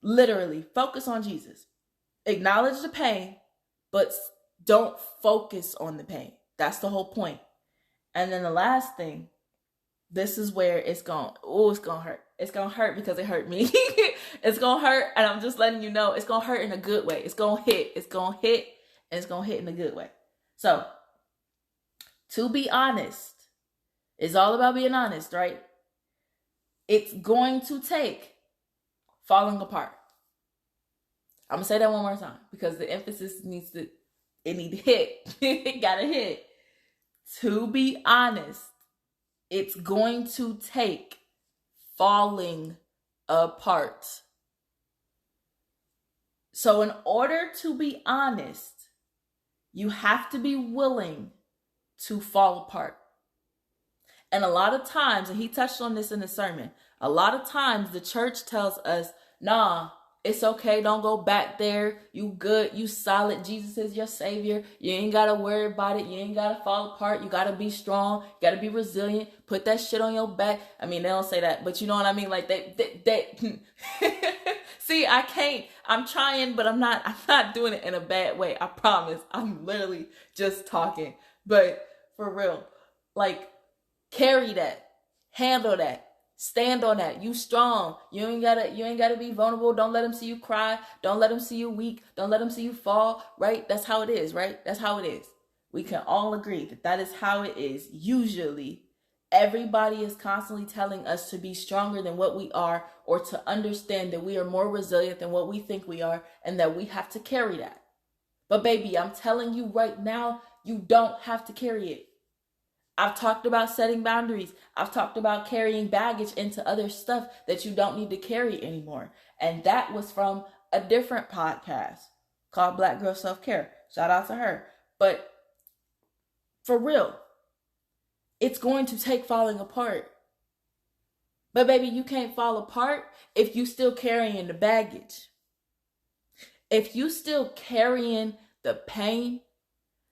literally, focus on Jesus. Acknowledge the pain, but don't focus on the pain. That's the whole point. And then the last thing, this is where it's going to hurt. It's going to hurt because it hurt me. It's going to hurt, and I'm just letting you know, it's going to hurt in a good way. It's going to hit. It's going to hit, and it's going to hit in a good way. So, to be honest, it's all about being honest, right? It's going to take falling apart. I'm going to say that one more time because the emphasis needs to hit. It got to hit. To be honest, it's going to take falling apart. So in order to be honest, you have to be willing to fall apart. And a lot of times, and he touched on this in the sermon, a lot of times the church tells us, nah, it's okay. Don't go back there. You good. You solid. Jesus is your savior. You ain't got to worry about it. You ain't got to fall apart. You got to be strong. You got to be resilient. Put that shit on your back. I mean, they don't say that, but you know what I mean? Like they see, I can't, I'm trying, but I'm not doing it in a bad way. I promise. I'm literally just talking, but for real, like carry that, handle that. Stand on that. You strong. You ain't gotta be vulnerable. Don't let them see you cry. Don't let them see you weak. Don't let them see you fall. Right? That's how it is, right? That's how it is. We can all agree that is how it is usually Everybody is constantly telling us to be stronger than what we are, or to understand that we are more resilient than what we think we are, and that we have to carry that. But baby, I'm telling you right now, you don't have to carry it. I've talked about setting boundaries. I've talked about carrying baggage into other stuff that you don't need to carry anymore. And that was from a different podcast called Black Girl Self-Care. Shout out to her. But for real, it's going to take falling apart. But baby, you can't fall apart if you still carrying the baggage. If you still carrying the pain,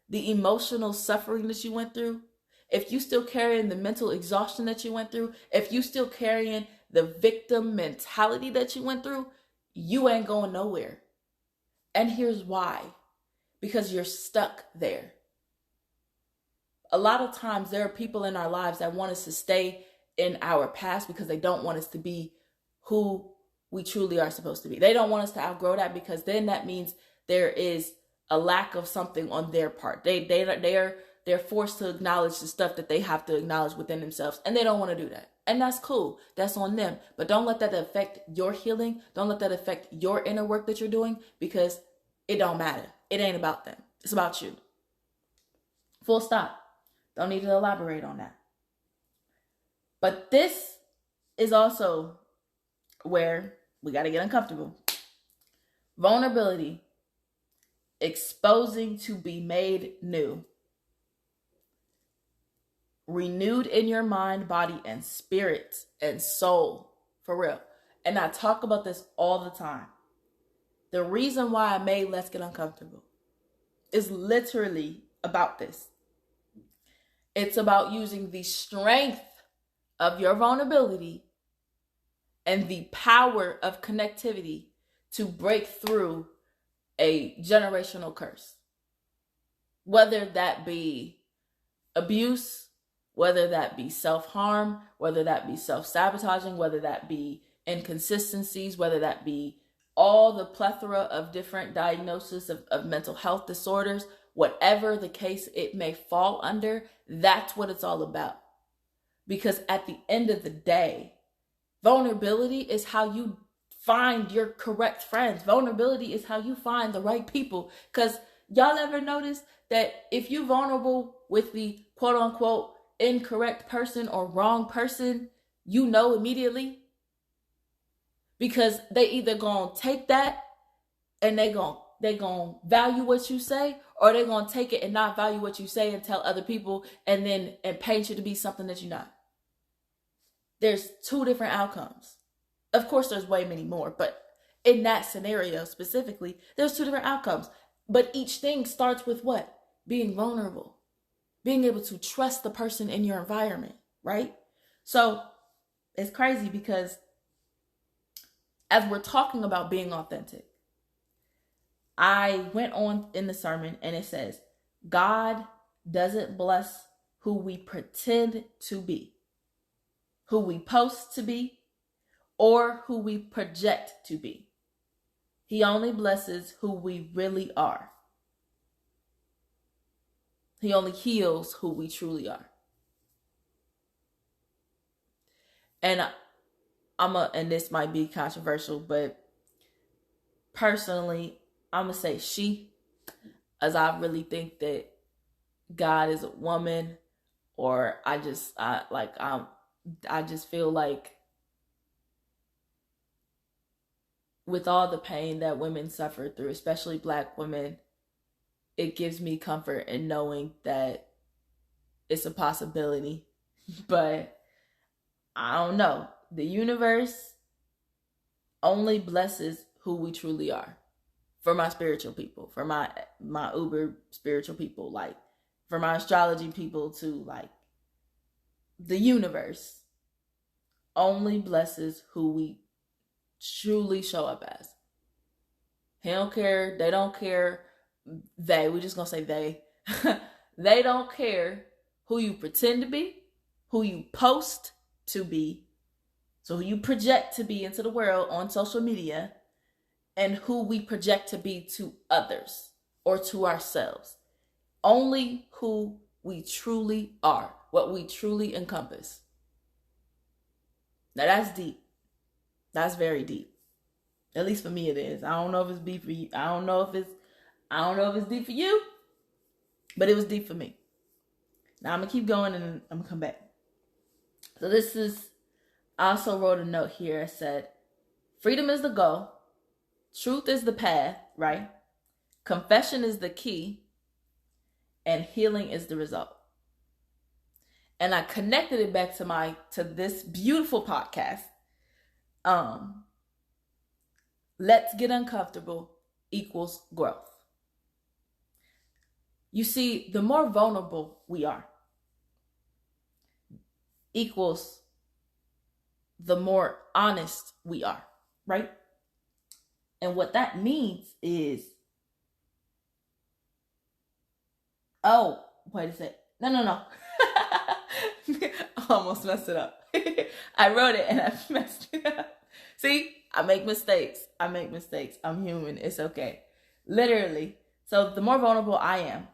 the emotional suffering that you went through, if you still carrying the mental exhaustion that you went through, if you still carrying the victim mentality that you went through, you ain't going nowhere. And here's why. Because you're stuck there. A lot of times there are people in our lives that want us to stay in our past because they don't want us to be who we truly are supposed to be. They don't want us to outgrow that, because then that means there is a lack of something on their part. They're forced to acknowledge the stuff that they have to acknowledge within themselves, and they don't want to do that. And that's cool. That's on them. But don't let that affect your healing. Don't let that affect your inner work that you're doing, because it don't matter. It ain't about them. It's about you. Full stop. Don't need to elaborate on that. But this is also where we got to get uncomfortable. Vulnerability. Exposing to be made new. Renewed in your mind, body, and spirit and soul. For real. And I talk about this all the time. The reason why I made Let's Get Uncomfortable is literally about this. It's about using the strength of your vulnerability and the power of connectivity to break through a generational curse. Whether that be abuse, whether that be self-harm, whether that be self-sabotaging, whether that be inconsistencies, whether that be all the plethora of different diagnoses of mental health disorders, whatever the case it may fall under, that's what it's all about. Because at the end of the day, vulnerability is how you find your correct friends. Vulnerability is how you find the right people. Because y'all ever notice that if you're vulnerable with the quote unquote incorrect person or wrong person, you know immediately? Because they either gonna take that and they gonna value what you say, or they're gonna take it and not value what you say and tell other people and paint you to be something that you're not. There's two different outcomes. Of course, there's way many more, but in that scenario specifically, there's two different outcomes. But each thing starts with what? Being vulnerable. Being able to trust the person in your environment, right? So it's crazy because as we're talking about being authentic, I went on in the sermon and it says, God doesn't bless who we pretend to be, who we post to be, or who we project to be. He only blesses who we really are. He only heals who we truly are. And and this might be controversial, but personally, I'm going to say she, as I really think that God is a woman, or I just feel like with all the pain that women suffer through, especially Black women, it gives me comfort in knowing that it's a possibility. But I don't know. The universe only blesses who we truly are. For my spiritual people, for my uber spiritual people, like for my astrology people too, like the universe only blesses who we truly show up as. He don't care. They don't care. We're just going to say they. They don't care who you pretend to be, who you post to be, so who you project to be into the world on social media, and who we project to be to others or to ourselves. Only who we truly are, what we truly encompass. Now that's deep. That's very deep. At least for me it is. I don't know if it's deep for you. I don't know if it's deep for you, but it was deep for me. Now I'm gonna keep going and I'm gonna come back. So I also wrote a note here. I said, freedom is the goal. Truth is the path, right? Confession is the key. And healing is the result. And I connected it back to this beautiful podcast. Let's get uncomfortable equals growth. You see, the more vulnerable we are equals the more honest we are, right? And what that means is, oh, wait a sec. No. I almost messed it up. I wrote it and I messed it up. See, I make mistakes. I'm human. It's okay. Literally. So the more vulnerable I am,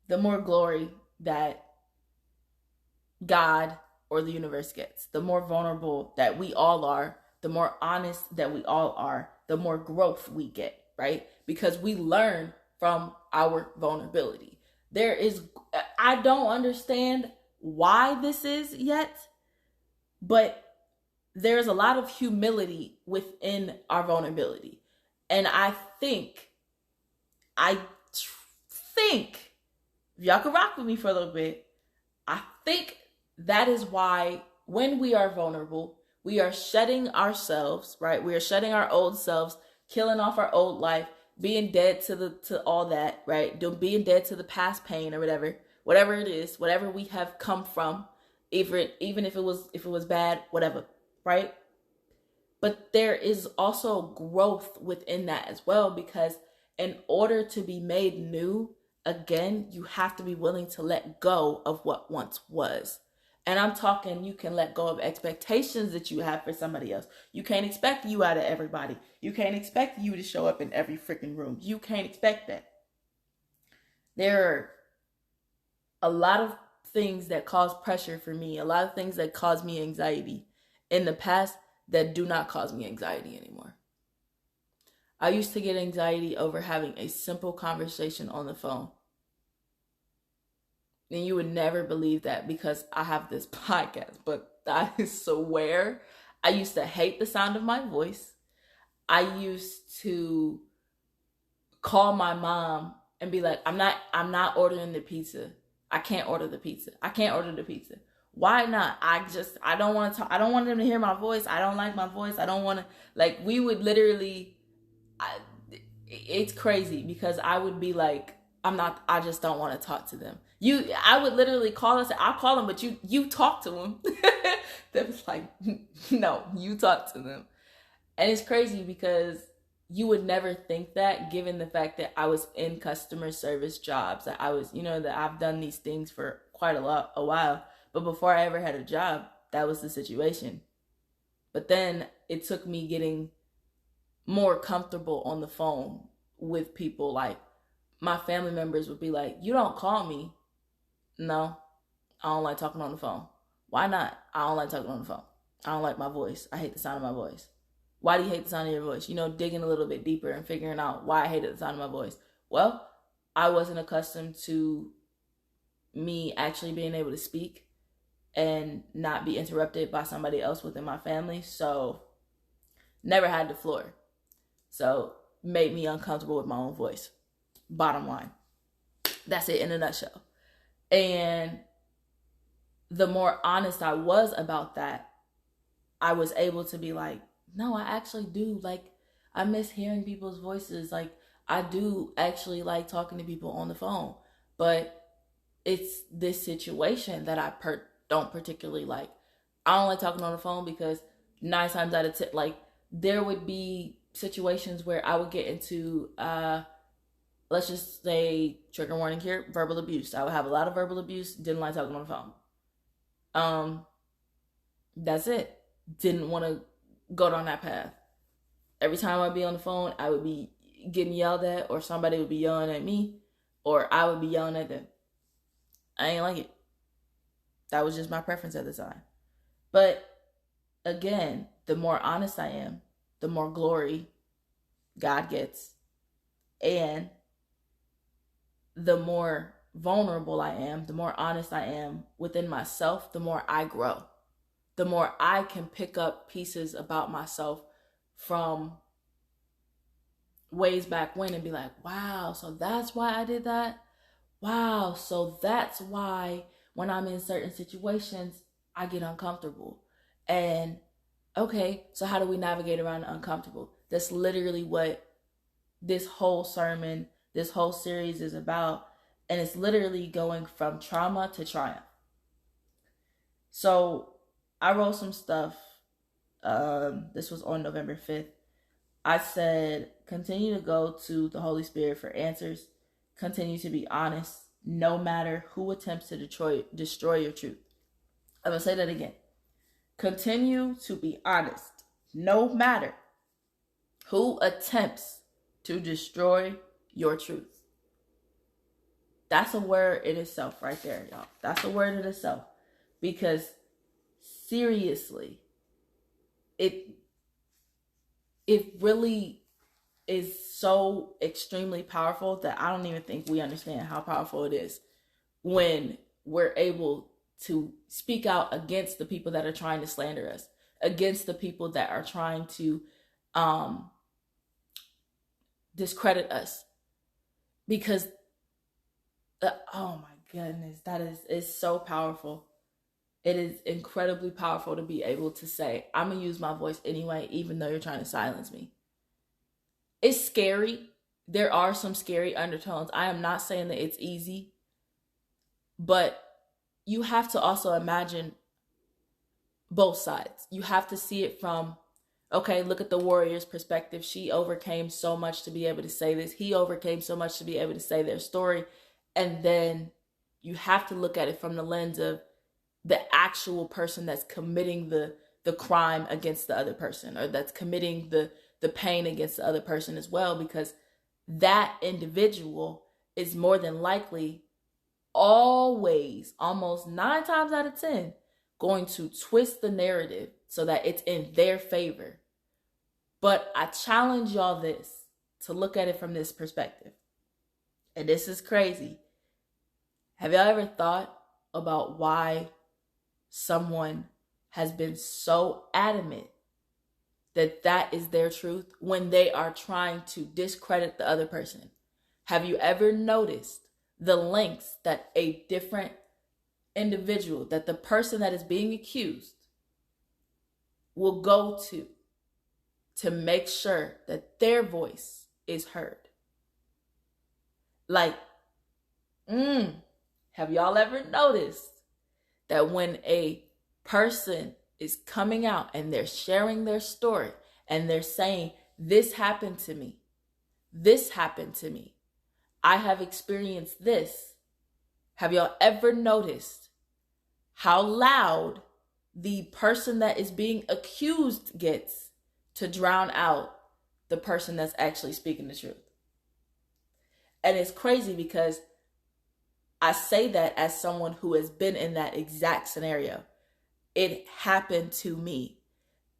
the more glory that God or the universe gets. The more vulnerable that we all are, the more honest that we all are, the more growth we get, right? Because we learn from our vulnerability. I don't understand why this is yet, but there's a lot of humility within our vulnerability. And I think, if y'all can rock with me for a little bit, I think that is why when we are vulnerable, we are shedding ourselves, right? We are shedding our old selves, killing off our old life, being dead to all that, right? Being dead to the past pain or whatever it is, whatever we have come from, even if it was bad, whatever, right? But there is also growth within that as well, because in order to be made new again, you have to be willing to let go of what once was. And I'm talking, you can let go of expectations that you have for somebody else. You can't expect you out of everybody. You can't expect you to show up in every freaking room. You can't expect that. There are a lot of things that cause pressure for me, a lot of things that cause me anxiety in the past that do not cause me anxiety anymore. I used to get anxiety over having a simple conversation on the phone. And you would never believe that because I have this podcast, but I swear I used to hate the sound of my voice. I used to call my mom and be like, I'm not ordering the pizza. I can't order the pizza. Why not? I don't want to talk. I don't want them to hear my voice. I don't like my voice. I don't want to, we would literally, it's crazy because I would be like, I just don't want to talk to them. I would literally call and say, I'll call them, but you talk to them. They was like, no, you talk to them. And it's crazy because you would never think that, given the fact that I was in customer service jobs, that I was, that I've done these things for quite a while. But before I ever had a job, that was the situation. But then it took me getting more comfortable on the phone with people. Like, my family members would be like, you don't call me. No, I don't like talking on the phone. Why not? I don't like talking on the phone. I don't like my voice. I hate the sound of my voice. Why do you hate the sound of your voice? Digging a little bit deeper and figuring out why I hated the sound of my voice. Well, I wasn't accustomed to me actually being able to speak and not be interrupted by somebody else within my family. So never had the floor. So made me uncomfortable with my own voice. Bottom line. That's it in a nutshell. And the more honest I was about that, I was able to be like, no, I actually do. I miss hearing people's voices. I do actually like talking to people on the phone. But it's this situation that I don't particularly like. I don't like talking on the phone because 9 times out of 10, there would be situations where I would get into, let's just say, trigger warning here, verbal abuse. I would have a lot of verbal abuse, didn't like talking on the phone. That's it. Didn't want to go down that path. Every time I'd be on the phone, I would be getting yelled at, or somebody would be yelling at me, or I would be yelling at them. I ain't like it. That was just my preference at the time. But again, the more honest I am, the more glory God gets. And the more vulnerable I am, the more honest I am within myself, the more I grow. The more I can pick up pieces about myself from ways back when and be like, wow, so that's why I did that. Wow, so that's why when I'm in certain situations, I get uncomfortable. And okay, so how do we navigate around the uncomfortable? That's literally what this whole sermon, this whole series is about. And it's literally going from trauma to triumph. So I wrote some stuff. This was on November 5th. I said, continue to go to the Holy Spirit for answers. Continue to be honest, no matter who attempts to destroy your truth. I'm going to say that again. Continue to be honest, no matter who attempts to destroy your truth. That's a word in itself right there, y'all. That's a word in itself. Because seriously, it really is so extremely powerful that I don't even think we understand how powerful it is when we're able to speak out against the people that are trying to slander us, against the people that are trying to discredit us. Because, oh my goodness, it's so powerful. It is incredibly powerful to be able to say, I'm going to use my voice anyway, even though you're trying to silence me. It's scary. There are some scary undertones. I am not saying that it's easy, but you have to also imagine both sides. You have to see it from, okay, look at the warrior's perspective. She overcame so much to be able to say this. He overcame so much to be able to say their story. And then you have to look at it from the lens of the actual person that's committing the crime against the other person, or that's committing the pain against the other person as well, because that individual is more than likely always, almost 9 times out of 10, going to twist the narrative so that it's in their favor. But I challenge y'all to look at it from this perspective. And this is crazy. Have y'all ever thought about why someone has been so adamant that that is their truth when they are trying to discredit the other person? Have you ever noticed the lengths that a different individual, that the person that is being accused will go to make sure that their voice is heard? Like, have y'all ever noticed that when a person is coming out and they're sharing their story and they're saying, this happened to me, I have experienced this, have y'all ever noticed how loud the person that is being accused gets to drown out the person that's actually speaking the truth? And it's crazy because I say that as someone who has been in that exact scenario. It happened to me.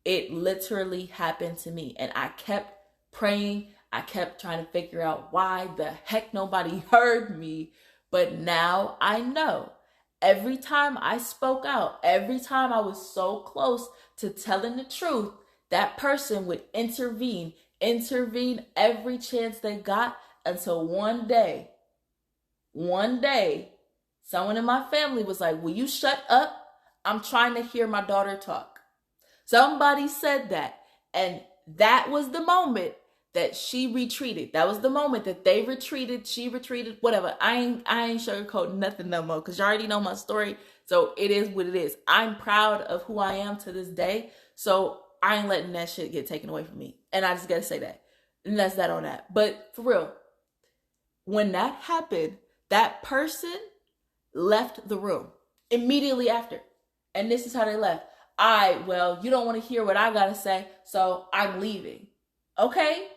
It literally happened to me. And I kept praying. I kept trying to figure out why the heck nobody heard me. But now I know. Every time I spoke out, every time I was so close to telling the truth, that person would intervene every chance they got, until one day, someone in my family was like, will you shut up? I'm trying to hear my daughter talk. Somebody said that. And that was the moment that she retreated. That was the moment that they retreated. She retreated, whatever. I ain't sugarcoating nothing no more, because you already know my story. So it is what it is. I'm proud of who I am to this day. So I ain't letting that shit get taken away from me. And I just got to say that. And that's that on that. But for real, when that happened, that person left the room immediately after. And this is how they left. Well, you don't want to hear what I got to say, so I'm leaving. Okay.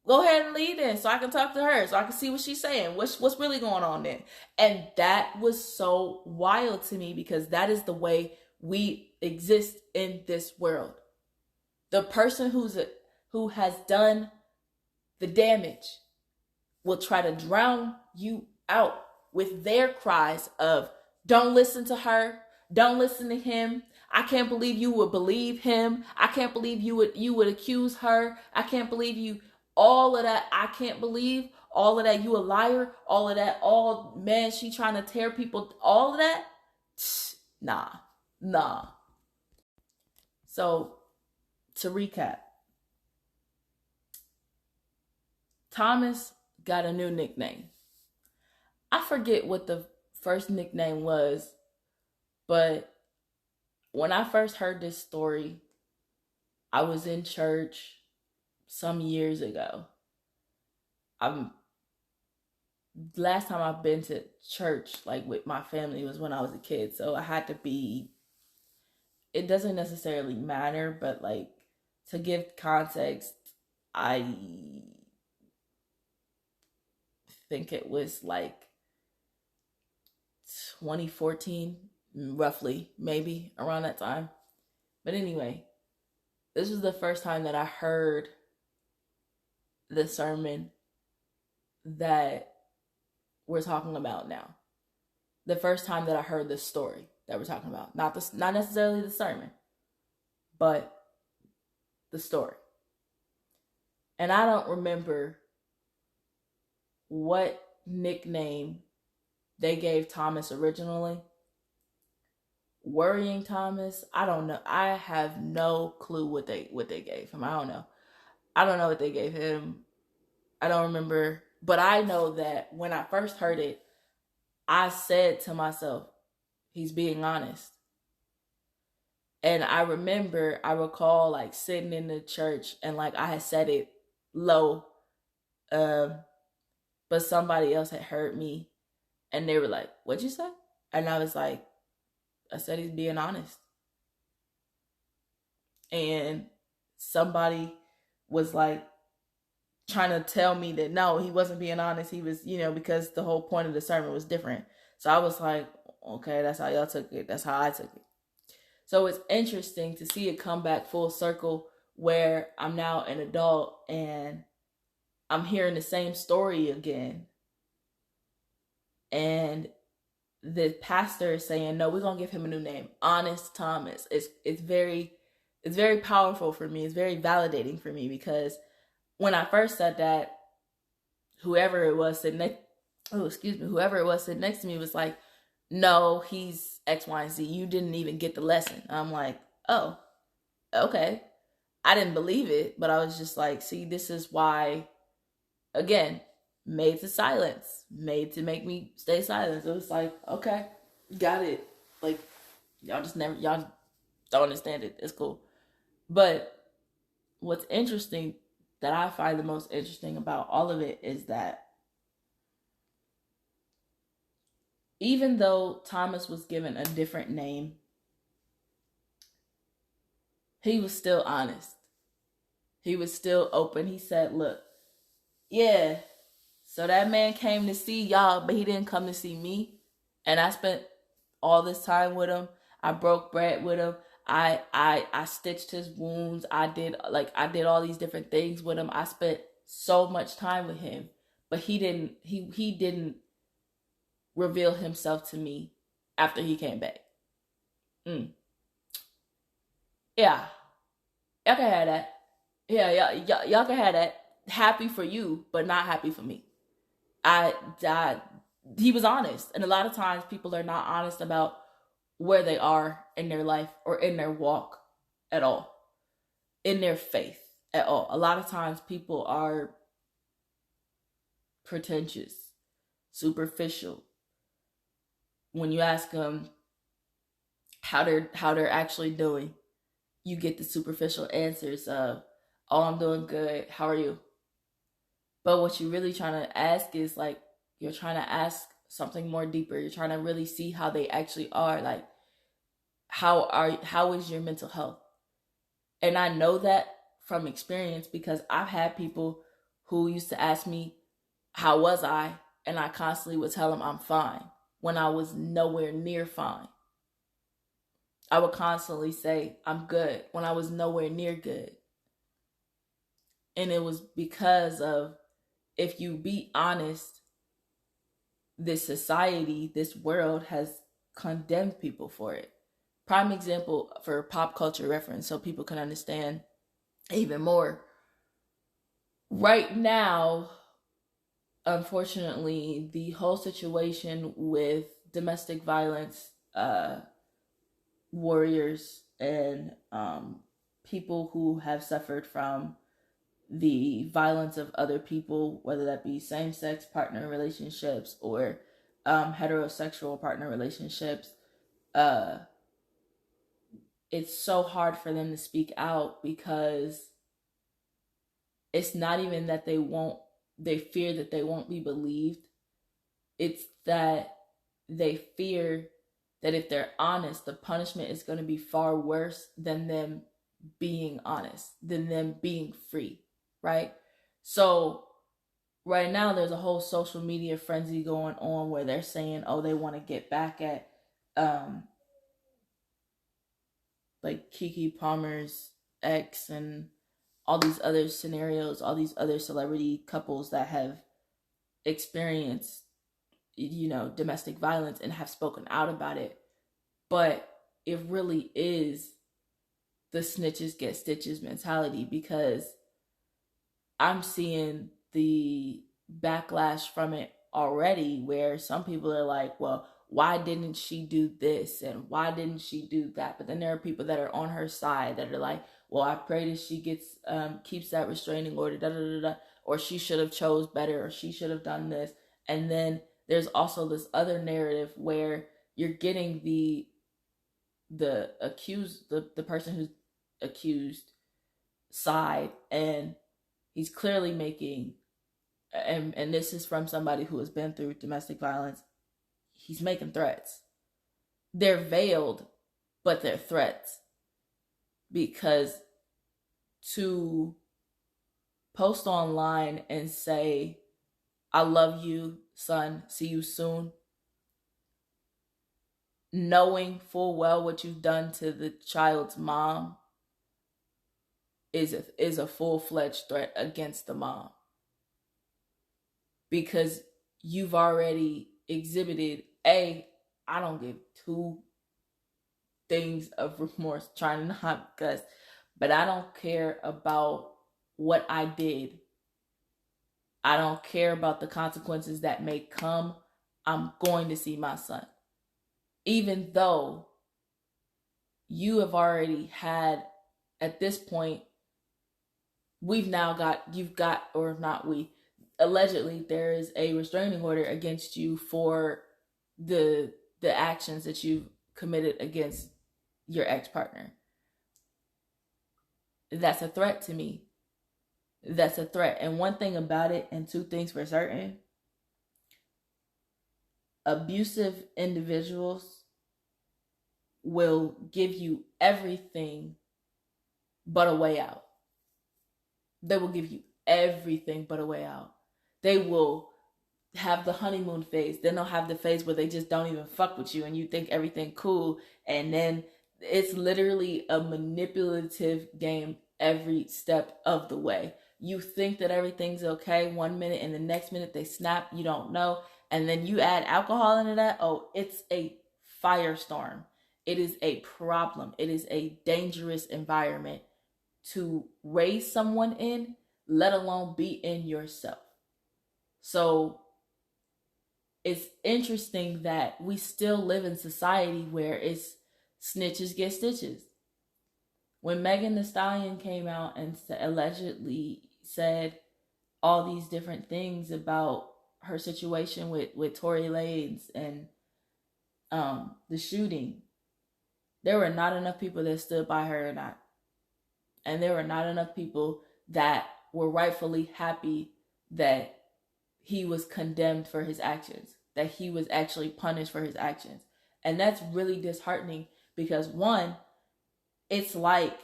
Go ahead and lead in so I can talk to her, so I can see what she's saying. What's really going on then? And that was so wild to me because that is the way we exist in this world. The person who has done the damage will try to drown you out with their cries of don't listen to her, don't listen to him. I can't believe you would believe him. I can't believe you would accuse her. I can't believe you all of that. I can't believe all of that. You a liar. All of that. All man, she trying to tear people. All of that. Nah. So to recap, Thomas got a new nickname. I forget what the first nickname was, but when I first heard this story, I was in church some years ago. Last time I've been to church like with my family was when I was a kid, so I had to be. It doesn't necessarily matter, but like to give context, I think it was like 2014, roughly, maybe around that time. But anyway, this was the first time that I heard the sermon that we're talking about now. The first time that I heard this story that we're talking about. Not necessarily the sermon, but the story. And I don't remember what nickname they gave Thomas originally. Worrying Thomas, I don't know. I have no clue what they gave him. I don't know. I don't know what they gave him. I don't remember. But I know that when I first heard it, I said to myself, he's being honest. And I recall like sitting in the church and like I had said it low, but somebody else had heard me and they were like, what'd you say? And I was like, I said he's being honest. And somebody was like trying to tell me that no, he wasn't being honest. He was, because the whole point of the sermon was different. So I was like, okay, that's how y'all took it. That's how I took it. So it's interesting to see it come back full circle where I'm now an adult and I'm hearing the same story again. And the pastor is saying, no, we're going to give him a new name. Honest Thomas. It's very powerful for me. It's very validating for me because when I first said that, whoever it was sitting next to me was like, no, he's X, Y, and Z. You didn't even get the lesson. I'm like, oh, okay. I didn't believe it, but I was just like, see, this is why, again, made to silence, made to make me stay silent. So it's like, okay, got it. Like, y'all don't understand it. It's cool. But what's interesting, that I find the most interesting about all of it is that even though Thomas was given a different name, he was still honest. He was still open. He said, look, yeah, so that man came to see y'all, but he didn't come to see me. And I spent all this time with him. I broke bread with him. I stitched his wounds. I did all these different things with him. I spent so much time with him, but he didn't reveal himself to me after he came back. Yeah, y'all can have that. Yeah, y'all can have that. Happy for you, but not happy for me. He was honest, and a lot of times people are not honest about where they are in their life or in their walk at all, in their faith at all. A lot of times people are pretentious, superficial. When you ask them how they're actually doing, you get the superficial answers of, oh, I'm doing good. How are you? But what you're really trying to ask is like, you're trying to ask something more deeper. You're trying to really see how they actually are. Like, how is your mental health? And I know that from experience because I've had people who used to ask me, how was I? And I constantly would tell him I'm fine when I was nowhere near fine. I would constantly say I'm good when I was nowhere near good. And it was because of, if you be honest, this society, this world has condemned people for it. Prime example for pop culture reference so people can understand even more. Right now, unfortunately, the whole situation with domestic violence warriors and people who have suffered from the violence of other people, whether that be same-sex partner relationships or heterosexual partner relationships, it's so hard for them to speak out because it's not even that they fear that they won't be believed. It's that they fear that if they're honest, the punishment is going to be far worse than them being honest, than them being free, right? So right now there's a whole social media frenzy going on where they're saying, oh, they want to get back at like Keke Palmer's ex and all these other scenarios, all these other celebrity couples that have experienced, domestic violence and have spoken out about it. But it really is the snitches get stitches mentality, because I'm seeing the backlash from it already, where some people are like, well, why didn't she do this and why didn't she do that? But then there are people that are on her side that are like, well, I pray that she keeps that restraining order, da da da da, or she should have chose better, or she should have done this. And then there's also this other narrative where you're getting the accused, the person who's accused side, and he's clearly making, and this is from somebody who has been through domestic violence, he's making threats. They're veiled, but they're threats. Because to post online and say, I love you, son, see you soon, knowing full well what you've done to the child's mom, is a full-fledged threat against the mom. Because you've already exhibited, I don't give two things of remorse, trying to not cuss, but I don't care about what I did. I don't care about the consequences that may come. I'm going to see my son. Even though you have already had, at this point, allegedly there is a restraining order against you for the actions that you've committed against your ex-partner. That's a threat to me. That's a threat. And one thing about it, and two things for certain, abusive individuals will give you everything but a way out. They will give you everything but a way out. They will have the honeymoon phase. Then they'll have the phase where they just don't even fuck with you and you think everything cool. And then it's literally a manipulative game every step of the way. You think that everything's okay 1 minute and the next minute they snap, you don't know. And then you add alcohol into that. Oh, it's a firestorm. It is a problem. It is a dangerous environment to raise someone in, let alone be in yourself. So it's interesting that we still live in society where it's snitches get stitches. When Megan Thee Stallion came out and allegedly said all these different things about her situation with Tory Lanez and the shooting, there were not enough people that stood by her or not. And there were not enough people that were rightfully happy that he was condemned for his actions, that he was actually punished for his actions. And that's really disheartening because, one, it's like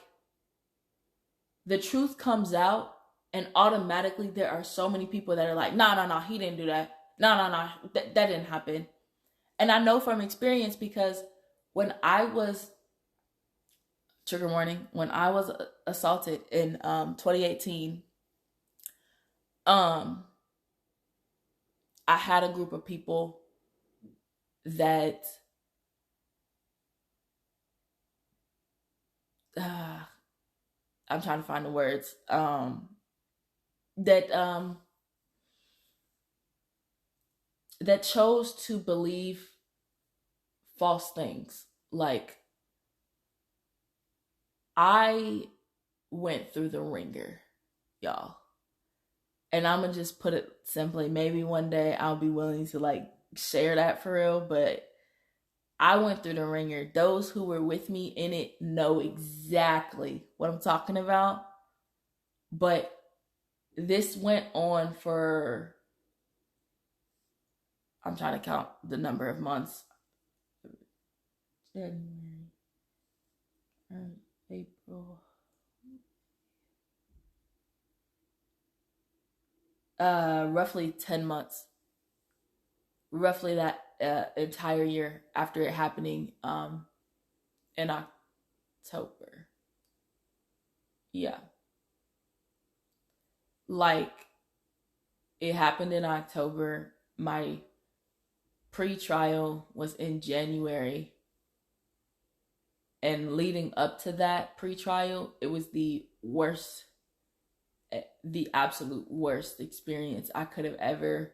the truth comes out And automatically there are so many people that are like, no, he didn't do that. No, that didn't happen. And I know from experience because when I was, trigger warning, when I was assaulted in 2018, I had a group of people that I'm trying to find the words, that that chose to believe false things. Like, I went through the ringer, y'all. And I'm gonna just put it simply, maybe one day I'll be willing to like share that for real, but I went through the ringer. Those who were with me in it know exactly what I'm talking about. But this went on for, I'm trying to count the number of months. January, April. Roughly 10 months. Roughly that entire year after it happening in October. Yeah. Like, it happened in October. My pre-trial was in January. And leading up to that pre-trial, it was the worst, the absolute worst experience I could have ever.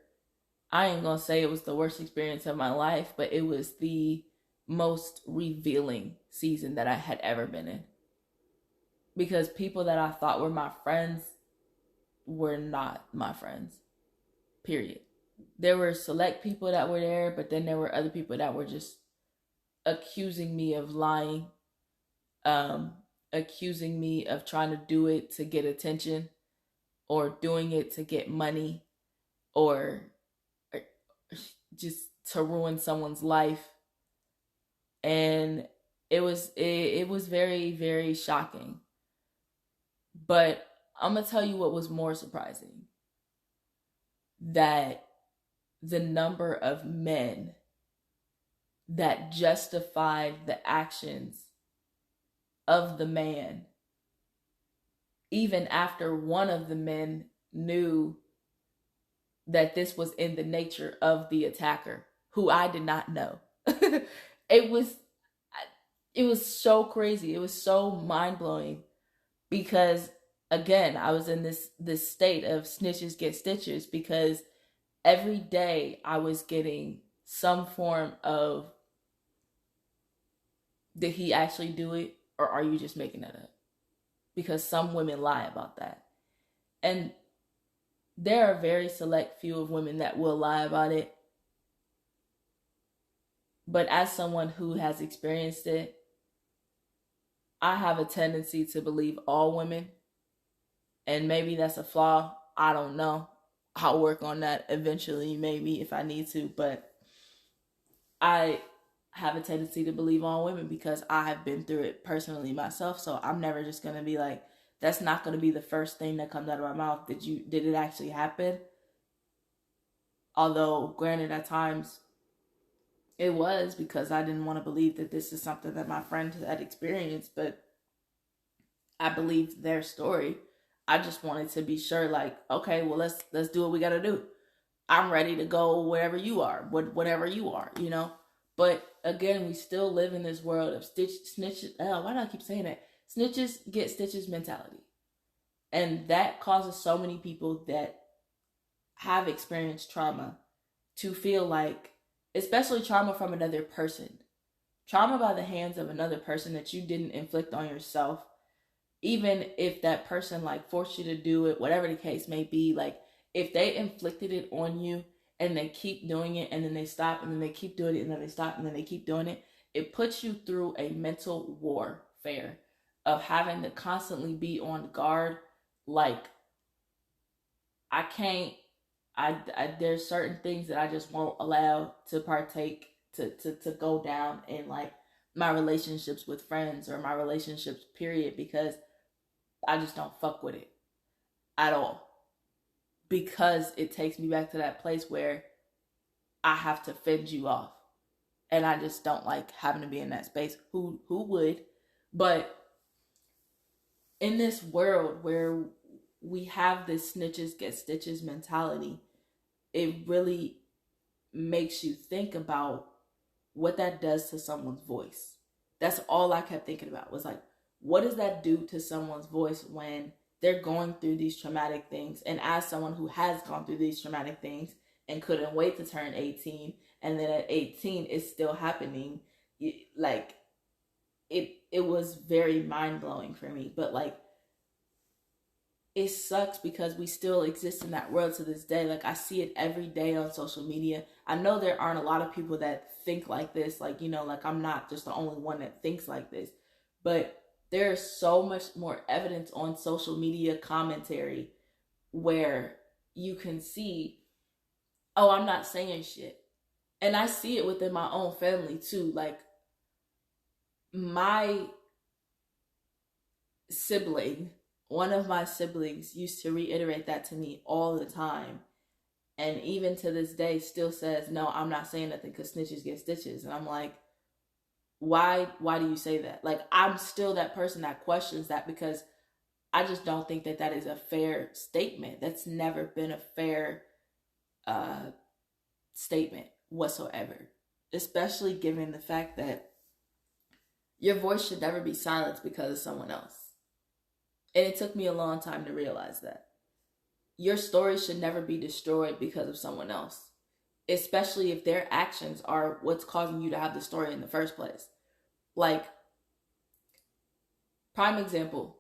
I ain't gonna say it was the worst experience of my life, but it was the most revealing season that I had ever been in. Because people that I thought were my friends were not my friends. Period. There were select people that were there, but then there were other people that were just accusing me of lying, accusing me of trying to do it to get attention, or doing it to get money, or just to ruin someone's life. And it was very, very shocking. But I'm gonna tell you what was more surprising: that the number of men that justified the actions of the man, even after one of the men knew that this was in the nature of the attacker, who I did not know. it was it was so crazy. It was so mind-blowing because, again, I was in this state of snitches get stitches, because every day I was getting some form of, did he actually do it, or are you just making that up? Because some women lie about that. And there are very select few of women that will lie about it. But as someone who has experienced it, I have a tendency to believe all women. And maybe that's a flaw. I don't know. I'll work on that eventually, maybe, if I need to. But I have a tendency to believe all women because I have been through it personally myself. So I'm never just going to be like, that's not going to be the first thing that comes out of my mouth. Did it actually happen? Although, granted, at times it was, because I didn't want to believe that this is something that my friends had experienced, but I believed their story. I just wanted to be sure, like, okay, well, let's do what we got to do. I'm ready to go wherever you are, whatever you are, you know. But again, we still live in this world of snitches. Oh, why do I keep saying that? Snitches get stitches mentality, and that causes so many people that have experienced trauma to feel like, especially trauma from another person, trauma by the hands of another person that you didn't inflict on yourself, even if that person like forced you to do it, whatever the case may be, like if they inflicted it on you and they keep doing it and then they stop and then they keep doing it and then they stop and then they keep doing it, it puts you through a mental warfare of having to constantly be on guard. Like, I can't, there's certain things that I just won't allow to partake, to go down in like my relationships with friends or my relationships period, because I just don't fuck with it. at all, because it takes me back to that place where I have to fend you off. And I just don't like having to be in that space. Who would? But in this world where we have this snitches get stitches mentality, it really makes you think about what that does to someone's voice. That's all I kept thinking about, was like, what does that do to someone's voice when they're going through these traumatic things? And as someone who has gone through these traumatic things and couldn't wait to turn 18, and then at 18 it's still happening, like it was very mind-blowing for me. But like, it sucks because we still exist in that world to this day. Like, I see it every day on social media. I know there aren't a lot of people that think like this. Like, you know, like, I'm not just the only one that thinks like this. But there is so much more evidence on social media commentary where you can see, oh, I'm not saying shit. And I see it within my own family too. Like, my sibling, one of my siblings used to reiterate that to me all the time. And even to this day still says, no, I'm not saying nothing because snitches get stitches. And I'm like, why do you say that? Like, I'm still that person that questions that, because I just don't think that that is a fair statement. That's never been a fair statement whatsoever, especially given the fact that your voice should never be silenced because of someone else. And it took me a long time to realize that. Your story should never be destroyed because of someone else, especially if their actions are what's causing you to have the story in the first place. Like, prime example,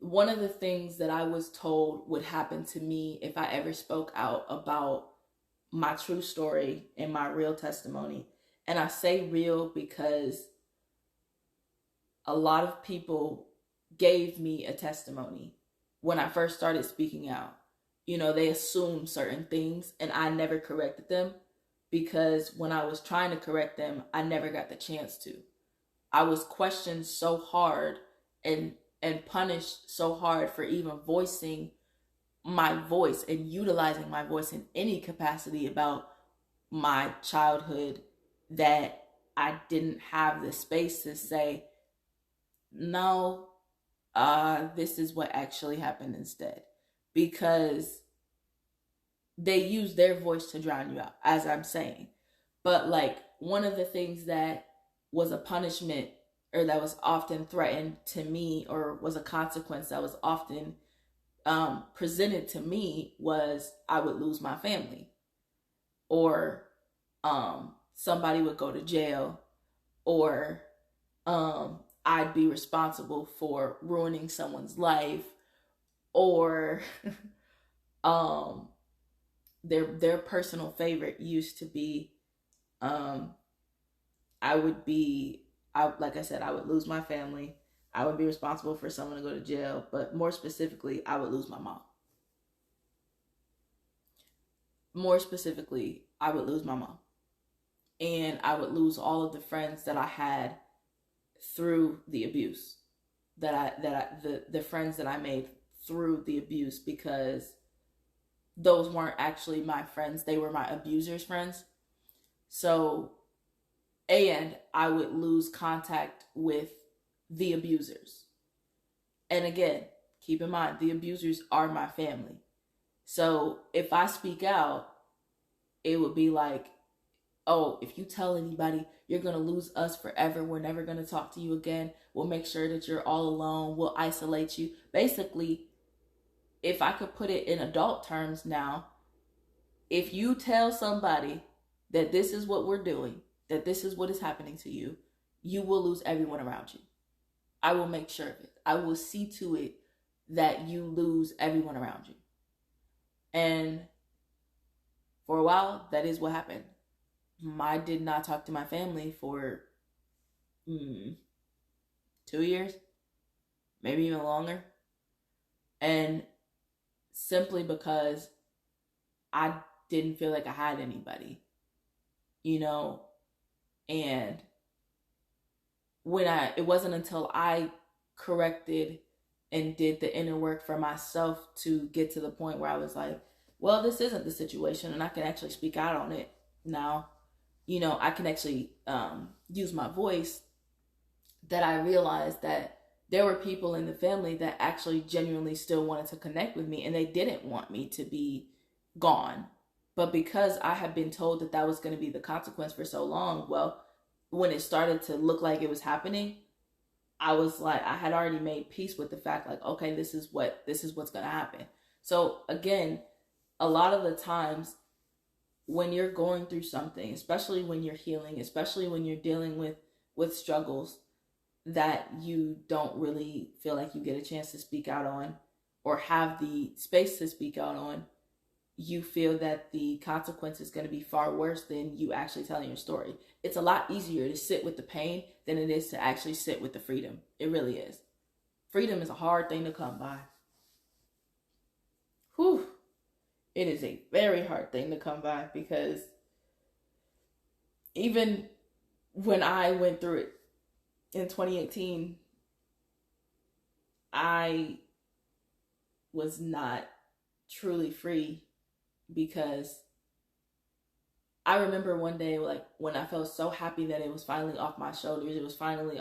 one of the things that I was told would happen to me if I ever spoke out about my true story and my real testimony. And I say real because a lot of people gave me a testimony when I first started speaking out. You know, they assumed certain things and I never corrected them, because when I was trying to correct them, I never got the chance to. I was questioned so hard and punished so hard for even voicing my voice and utilizing my voice in any capacity about my childhood, that I didn't have the space to say, no, this is what actually happened instead. Because they use their voice to drown you out, as I'm saying. But like, one of the things that was a punishment, or that was often threatened to me, or was a consequence that was often presented to me, was I would lose my family, or somebody would go to jail, or I'd be responsible for ruining someone's life, or their personal favorite used to be, like I said, I would lose my family. I would be responsible for someone to go to jail, but more specifically, I would lose my mom. More specifically, I would lose my mom. And I would lose all of the friends that I had through the abuse, the friends that I made through the abuse, because those weren't actually my friends. They were my abuser's friends. So, and I would lose contact with the abusers. And again, keep in mind, the abusers are my family. So if I speak out, it would be like, oh, if you tell anybody, you're going to lose us forever. We're never going to talk to you again. We'll make sure that you're all alone. We'll isolate you. Basically, if I could put it in adult terms now, if you tell somebody that this is what we're doing, that this is what is happening to you, you will lose everyone around you. I will make sure of it. I will see to it that you lose everyone around you. And for a while, that is what happened. I did not talk to my family for 2 years, maybe even longer. And simply because I didn't feel like I had anybody, you know. And it wasn't until I corrected and did the inner work for myself to get to the point where I was like, well, this isn't the situation and I can actually speak out on it now. I can actually use my voice, that I realized that there were people in the family that actually genuinely still wanted to connect with me, and they didn't want me to be gone. But because I had been told that that was going to be the consequence for so long, well, when it started to look like it was happening, I was like, I had already made peace with the fact, like, okay, this is what's going to happen. So again, a lot of the times when you're going through something, especially when you're healing, especially when you're dealing with struggles that you don't really feel like you get a chance to speak out on or have the space to speak out on, you feel that the consequence is going to be far worse than you actually telling your story. It's a lot easier to sit with the pain than it is to actually sit with the freedom. It really is. Freedom is a hard thing to come by. Whew. It is a very hard thing to come by, because even when I went through it in 2018, I was not truly free, because I remember one day, like, when I felt so happy that it was finally off my shoulders, it was finally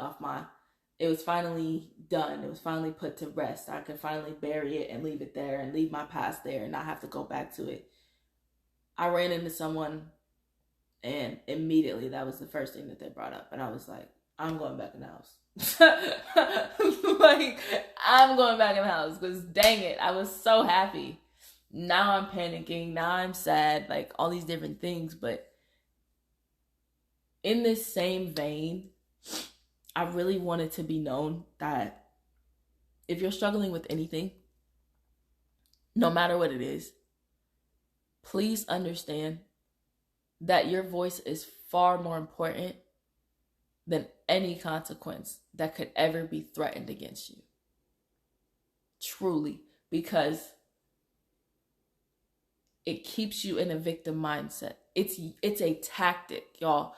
done. It was finally put to rest. I could finally bury it and leave it there and leave my past there and not have to go back to it. I ran into someone, and immediately that was the first thing that they brought up. And I was like, I'm going back in the house. Like, I'm going back in the house, because dang it, I was so happy. Now I'm panicking. Now I'm sad. Like, all these different things. But in this same vein, I really wanted to be known that if you're struggling with anything, no matter what it is, please understand that your voice is far more important than any consequence that could ever be threatened against you. Truly, because it keeps you in a victim mindset. It's a tactic, y'all.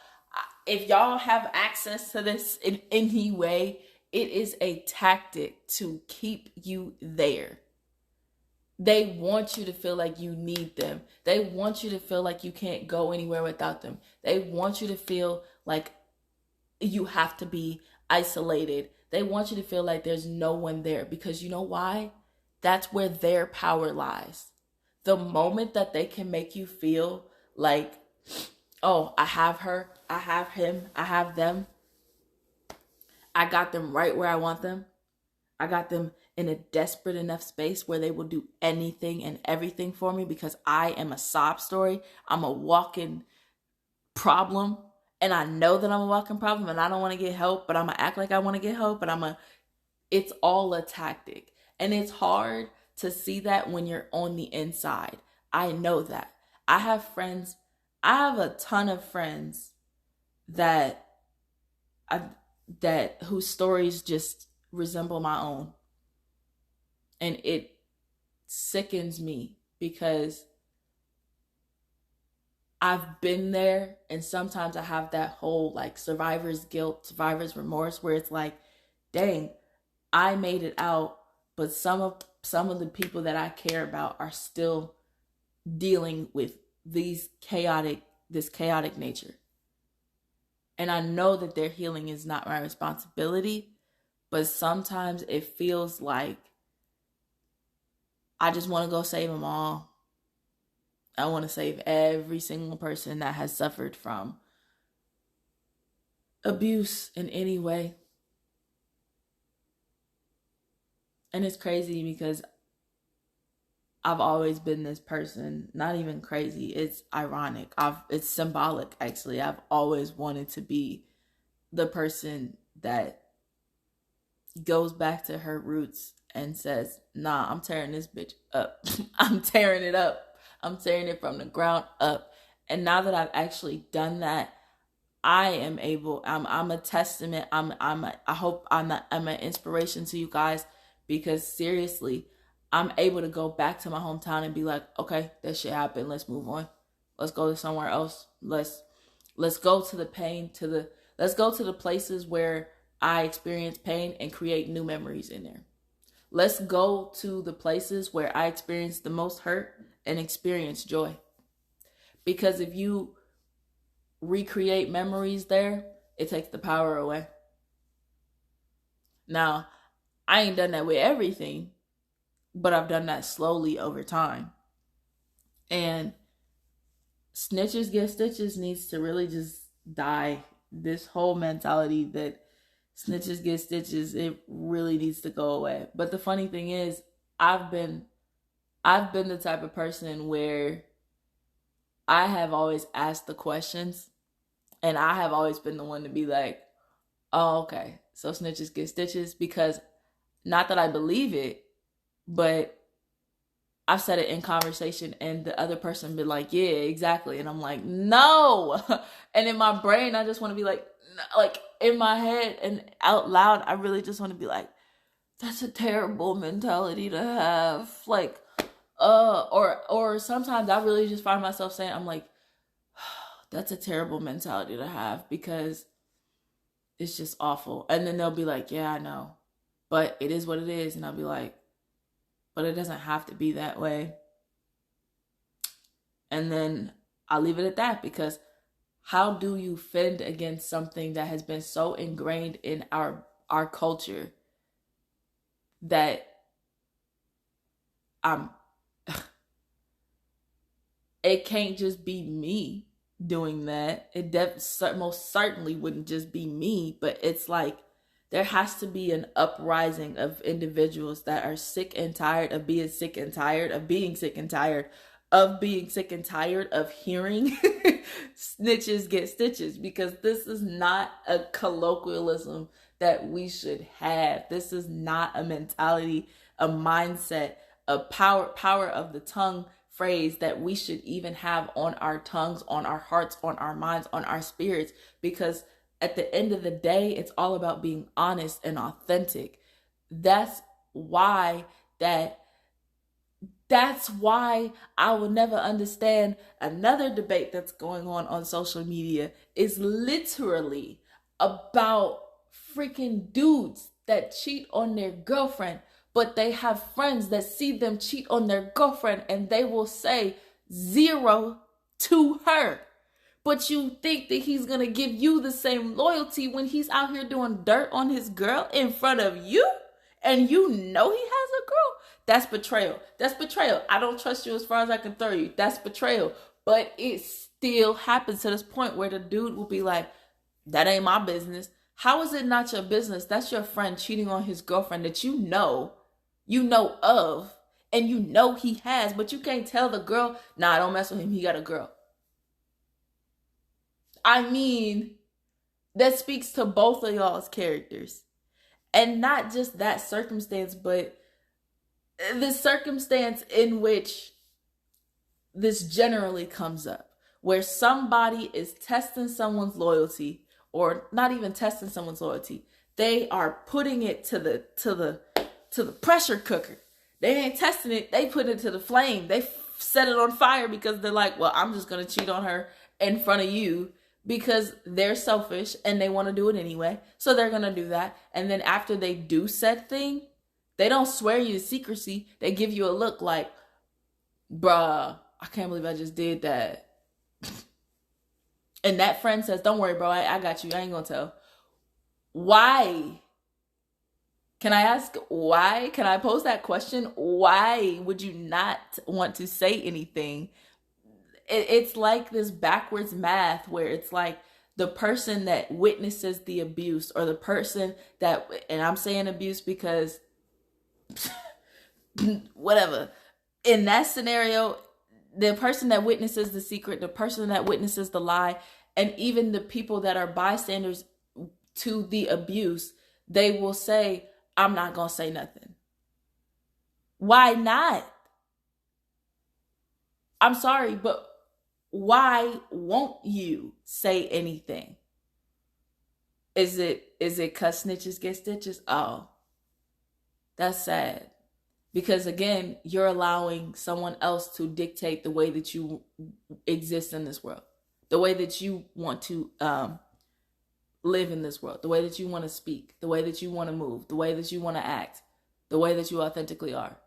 If y'all have access to this in any way, it is a tactic to keep you there. They want you to feel like you need them. They want you to feel like you can't go anywhere without them. They want you to feel like you have to be isolated. They want you to feel like there's no one there, because you know why? That's where their power lies. The moment that they can make you feel like, oh, I have her, I have him, I have them, I got them right where I want them, I got them in a desperate enough space where they will do anything and everything for me, because I am a sob story. I'm a walking problem, and I know that I'm a walking problem, and I don't want to get help, but I'm going to act like I want to get help, but it's all a tactic. And it's hard to see that when you're on the inside. I know that. I have a ton of friends that whose stories just resemble my own. And it sickens me, because I've been there, and sometimes I have that whole like survivor's guilt, survivor's remorse, where it's like, dang, I made it out, but some of the people that I care about are still dealing with this chaotic nature. And I know that their healing is not my responsibility, but sometimes it feels like I just want to go save them all. I want to save every single person that has suffered from abuse in any way. And it's crazy, because I've always been this person. Not even crazy. It's ironic. It's symbolic, actually. I've always wanted to be the person that goes back to her roots and says, nah, I'm tearing this bitch up. I'm tearing it up. I'm tearing it from the ground up. And now that I've actually done that, I am able, I'm a testament. I hope I'm an inspiration to you guys, because seriously, I'm able to go back to my hometown and be like, okay, that shit happened. Let's move on. Let's go to somewhere else. Let's go to the pain, let's go to the places where I experience pain and create new memories in there. Let's go to the places where I experienced the most hurt and experience joy. Because if you recreate memories there, it takes the power away. Now, I ain't done that with everything, but I've done that slowly over time. And Snitches Get Stitches needs to really just die. This whole mentality that snitches get stitches, it really needs to go away. But the funny thing is, I've been the type of person where I have always asked the questions, and I have always been the one to be like, oh, okay, so snitches get stitches, because not that I believe it, but I've said it in conversation and the other person be like, yeah, exactly. And I'm like, no. And in my brain, I just want to be like in my head and out loud, I really just want to be like, that's a terrible mentality to have. Like, or sometimes I really just find myself saying, I'm like, that's a terrible mentality to have because it's just awful. And then they'll be like, yeah, I know, but it is what it is. And I'll be like, but it doesn't have to be that way. And then I'll leave it at that, because how do you fend against something that has been so ingrained in our culture that it can't just be me doing that. It most certainly wouldn't just be me, but it's like there has to be an uprising of individuals that are sick and tired of being sick and tired of being sick and tired of being sick and tired of hearing snitches get stitches, because this is not a colloquialism that we should have. This is not a mentality, a mindset, a power of the tongue phrase that we should even have on our tongues, on our hearts, on our minds, on our spirits, because at the end of the day, it's all about being honest and authentic. That's why I will never understand another debate that's going on social media is literally about freaking dudes that cheat on their girlfriend, but they have friends that see them cheat on their girlfriend and they will say 0 to her. But you think that he's going to give you the same loyalty when he's out here doing dirt on his girl in front of you and you know he has a girl? That's betrayal. That's betrayal. I don't trust you as far as I can throw you. That's betrayal. But it still happens to this point where the dude will be like, that ain't my business. How is it not your business? That's your friend cheating on his girlfriend that you know of, and you know he has, but you can't tell the girl, nah, don't mess with him, he got a girl. I mean, that speaks to both of y'all's characters. And not just that circumstance, but the circumstance in which this generally comes up, where somebody is testing someone's loyalty, or not even testing someone's loyalty. They are putting it to the pressure cooker. They ain't testing it. They put it to the flame. They set it on fire because they're like, well, I'm just going to cheat on her in front of you, because they're selfish and they want to do it anyway. So they're going to do that. And then after they do said thing, they don't swear you to secrecy. They give you a look like, bruh, I can't believe I just did that. And that friend says, don't worry, bro. I got you. I ain't going to tell. Why? Can I ask why? Can I pose that question? Why would you not want to say anything? It's like this backwards math where it's like the person that witnesses the abuse, or the person that, and I'm saying abuse because whatever, in that scenario, the person that witnesses the secret, the person that witnesses the lie, and even the people that are bystanders to the abuse, they will say, I'm not going to say nothing. Why not? I'm sorry, but why won't you say anything? Is it cause snitches get stitches? Oh, that's sad. Because again, you're allowing someone else to dictate the way that you exist in this world, the way that you want to live in this world, the way that you want to speak, the way that you want to move, the way that you want to act. the way that you authentically are.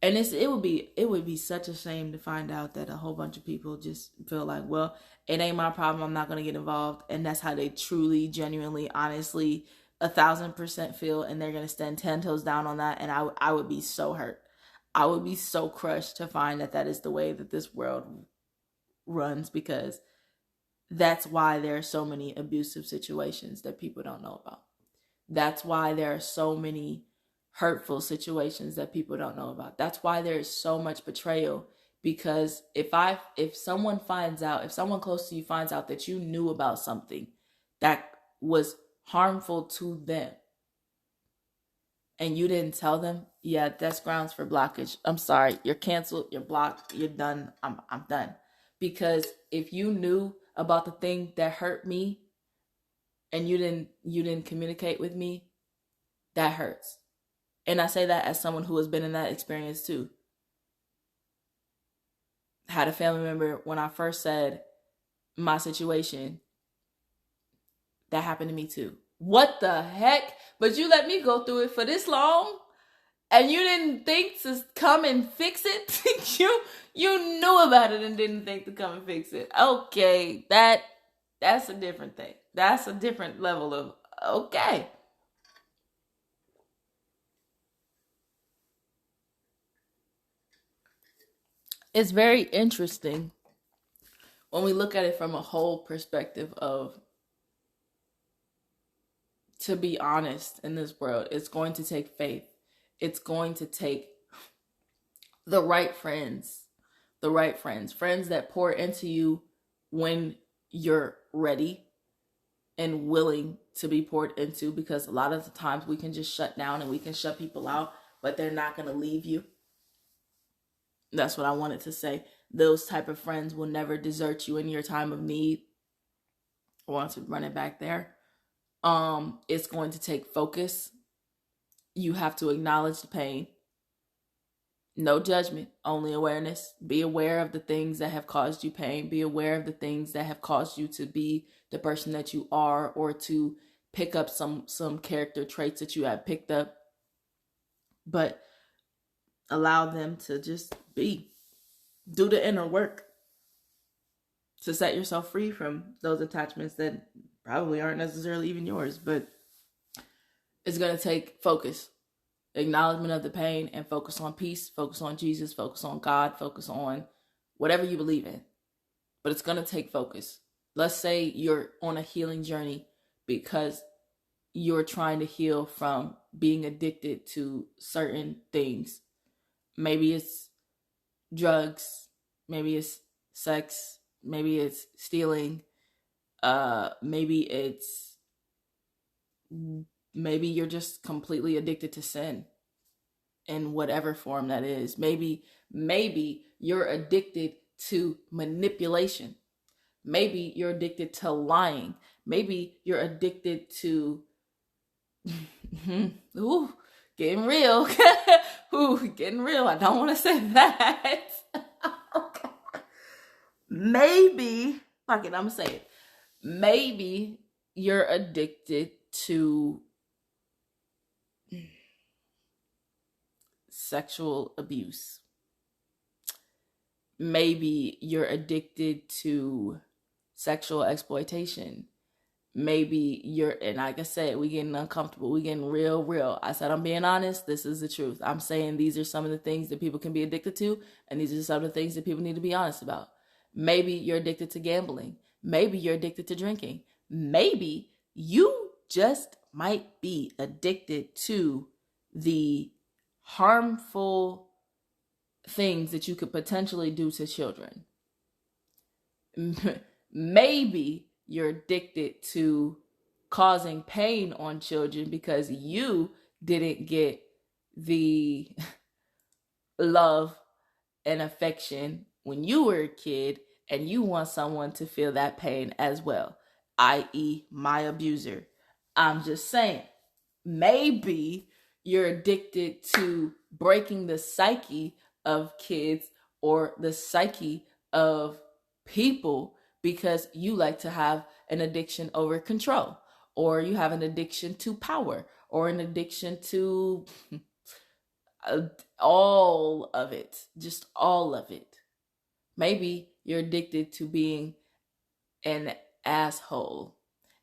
And it would be such a shame to find out that a whole bunch of people just feel like, well, it ain't my problem, I'm not gonna get involved, and that's how they truly, genuinely, honestly, 1,000% feel, and they're gonna stand 10 toes down on that. And I would be so hurt. I would be so crushed to find that that is the way that this world runs, because that's why there are so many abusive situations that people don't know about. That's why there are so many hurtful situations that people don't know about. That's why there is so much betrayal, because if someone close to you finds out that you knew about something that was harmful to them and you didn't tell them, yeah, that's grounds for blockage. I'm sorry, you're canceled, you're blocked, you're done. I'm done. Because if you knew about the thing that hurt me and you didn't communicate with me, that hurts. And I say that as someone who has been in that experience too. Had a family member, when I first said my situation, that happened to me too. What the heck? But you let me go through it for this long? And you didn't think to come and fix it? you knew about it and didn't think to come and fix it. Okay, that's a different thing. That's a different level of okay. It's very interesting when we look at it from a whole perspective of, to be honest, in this world, it's going to take faith. It's going to take the right friends, friends that pour into you when you're ready and willing to be poured into, because a lot of the times we can just shut down and we can shut people out, but they're not going to leave you. That's what I wanted to say. Those type of friends will never desert you in your time of need. I want to run it back there. It's going to take focus. You have to acknowledge the pain. No judgment, only awareness. Be aware of the things that have caused you pain. Be aware of the things that have caused you to be the person that you are, or to pick up some character traits that you have picked up. But allow them to just be. Do the inner work to set yourself free from those attachments that probably aren't necessarily even yours. But it's going to take focus, acknowledgement of the pain, and focus on peace, focus on Jesus, focus on God, focus on whatever you believe in. But it's going to take focus. Let's say you're on a healing journey because you're trying to heal from being addicted to certain things. Maybe it's drugs, maybe it's sex, maybe it's stealing, maybe you're just completely addicted to sin in whatever form that is. Maybe you're addicted to manipulation. Maybe you're addicted to lying. Maybe you're addicted to ooh, getting real. Ooh, getting real. I don't want to say that. Okay. Maybe, fuck it, I'm going to say it. Maybe you're addicted to sexual abuse. Maybe you're addicted to sexual exploitation. Maybe and like I said, we getting uncomfortable. We getting real. I said, I'm being honest. This is the truth. I'm saying these are some of the things that people can be addicted to, and these are some of the things that people need to be honest about. Maybe you're addicted to gambling. Maybe you're addicted to drinking. Maybe you just might be addicted to the harmful things that you could potentially do to children. Maybe you're addicted to causing pain on children because you didn't get the love and affection when you were a kid, and you want someone to feel that pain as well, i.e. my abuser. I'm just saying, maybe you're addicted to breaking the psyche of kids or the psyche of people because you like to have an addiction over control. or you have an addiction to power, or an addiction to all of it, just all of it. Maybe you're addicted to being an asshole,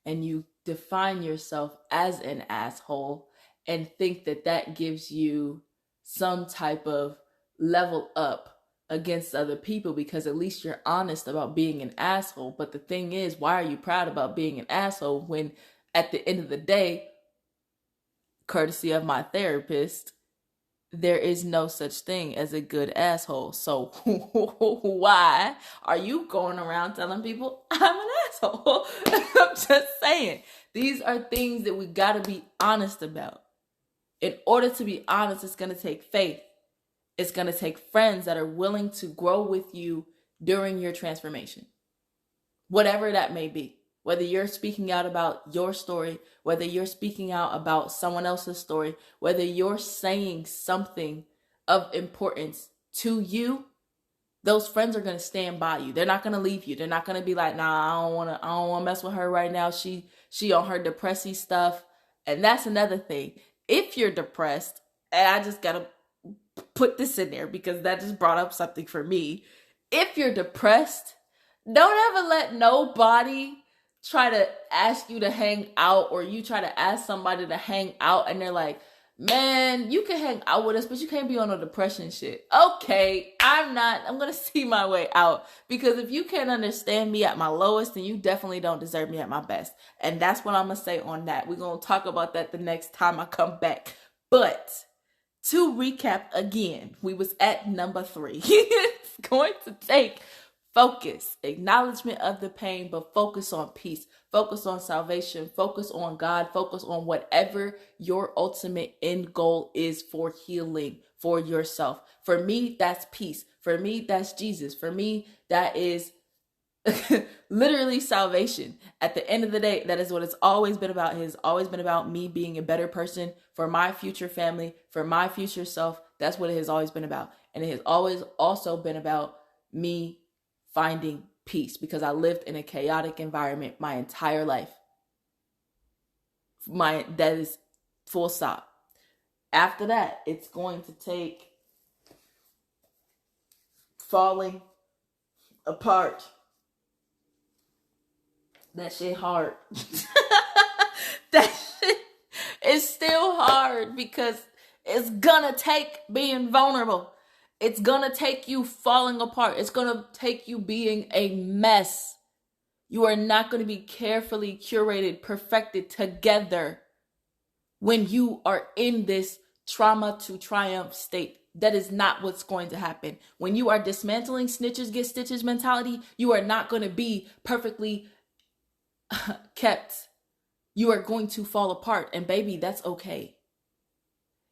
and you define yourself as an asshole and think that that gives you some type of level up against other people, because at least you're honest about being an asshole. But the thing is, why are you proud about being an asshole when at the end of the day, courtesy of my therapist, there is no such thing as a good asshole? So why are you going around telling people I'm an asshole? I'm just saying, these are things that we got to be honest about. In order to be honest, it's going to take faith. It's going to take friends that are willing to grow with you during your transformation, whatever that may be. Whether you're speaking out about your story, whether you're speaking out about someone else's story, whether you're saying something of importance to you, those friends are going to stand by you. They're not going to leave you. They're not going to be like, nah, I don't want to mess with her right now. She on her depressy stuff. And that's another thing. If you're depressed, and I just got to put this in there because that just brought up something for me. If you're depressed, don't ever let nobody try to ask you to hang out, or you try to ask somebody to hang out and they're like, man, you can hang out with us, but you can't be on no depression shit. Okay, I'm going to see my way out, because if you can't understand me at my lowest, then you definitely don't deserve me at my best. And that's what I'm going to say on that. We're going to talk about that the next time I come back. But to recap again, we was at number 3. It's going to take focus, acknowledgement of the pain, but focus on peace, focus on salvation, focus on God, focus on whatever your ultimate end goal is for healing for yourself. For me, that's peace. For me, that's Jesus. For me, that is literally salvation. At the end of the day, that is what it's always been about. It has always been about me being a better person for my future family, for my future self. That's what it has always been about. And it has always also been about me finding peace, because I lived in a chaotic environment my entire life. That is full stop. After that, it's going to take falling apart. That shit hard. That shit is still hard, because it's gonna take being vulnerable. It's going to take you falling apart. It's going to take you being a mess. You are not going to be carefully curated, perfected together when you are in this trauma to triumph state. That is not what's going to happen. When you are dismantling snitches get stitches mentality, you are not going to be perfectly kept. You are going to fall apart. And baby, that's okay.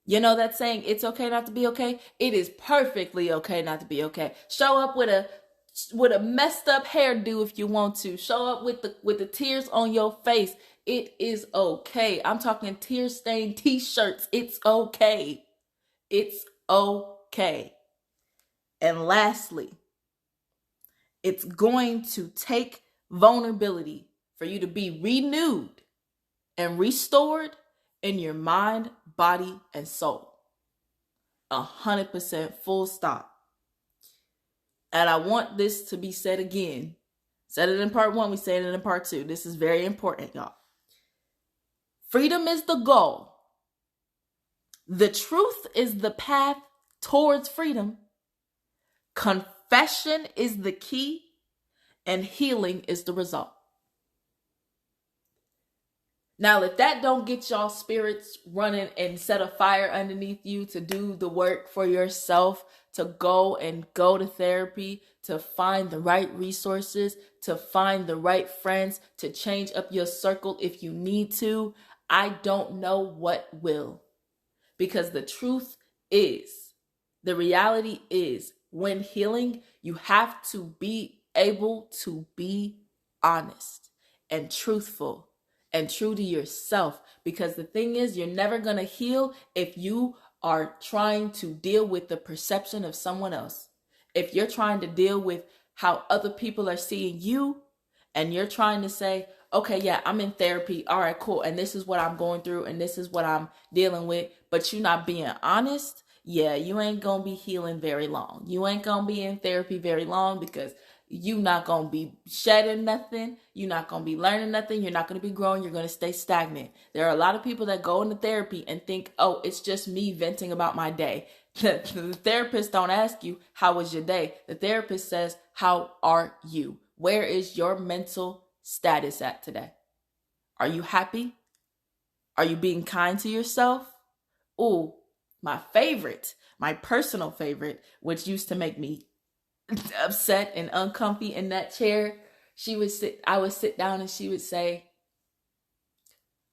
You know that saying, it's okay not to be okay? It is perfectly okay not to be okay. Show up with a messed up hairdo if you want to. Show up with the tears on your face. It is okay. I'm talking tear-stained t-shirts. It's okay. It's okay. And lastly, it's going to take vulnerability for you to be renewed and restored in your mind, body, and soul. 100% full stop. And I want this to be said again. Said it in part 1, we said it in part 2. This is very important, y'all. Freedom is the goal. The truth is the path towards freedom. Confession is the key, and healing is the result. Now, if that don't get y'all spirits running and set a fire underneath you to do the work for yourself, to go to therapy, to find the right resources, to find the right friends, to change up your circle if you need to, I don't know what will. Because the truth is, the reality is, when healing, you have to be able to be honest and truthful and true to yourself. Because the thing is, you're never going to heal if you are trying to deal with the perception of someone else. If you're trying to deal with how other people are seeing you, and you're trying to say, okay, yeah, I'm in therapy. All right, cool. And this is what I'm going through and this is what I'm dealing with, but you're not being honest, yeah, you ain't going to be healing very long. You ain't going to be in therapy very long because you're not going to be shedding nothing. You're not going to be learning nothing. You're not going to be growing. You're going to stay stagnant. There are a lot of people that go into therapy and think, oh, it's just me venting about my day. The therapist don't ask you, how was your day? The therapist says, how are you? Where is your mental status at today? Are you happy? Are you being kind to yourself? Ooh, my favorite, my personal favorite, which used to make me upset and uncomfy in that chair, I would sit down and she would say,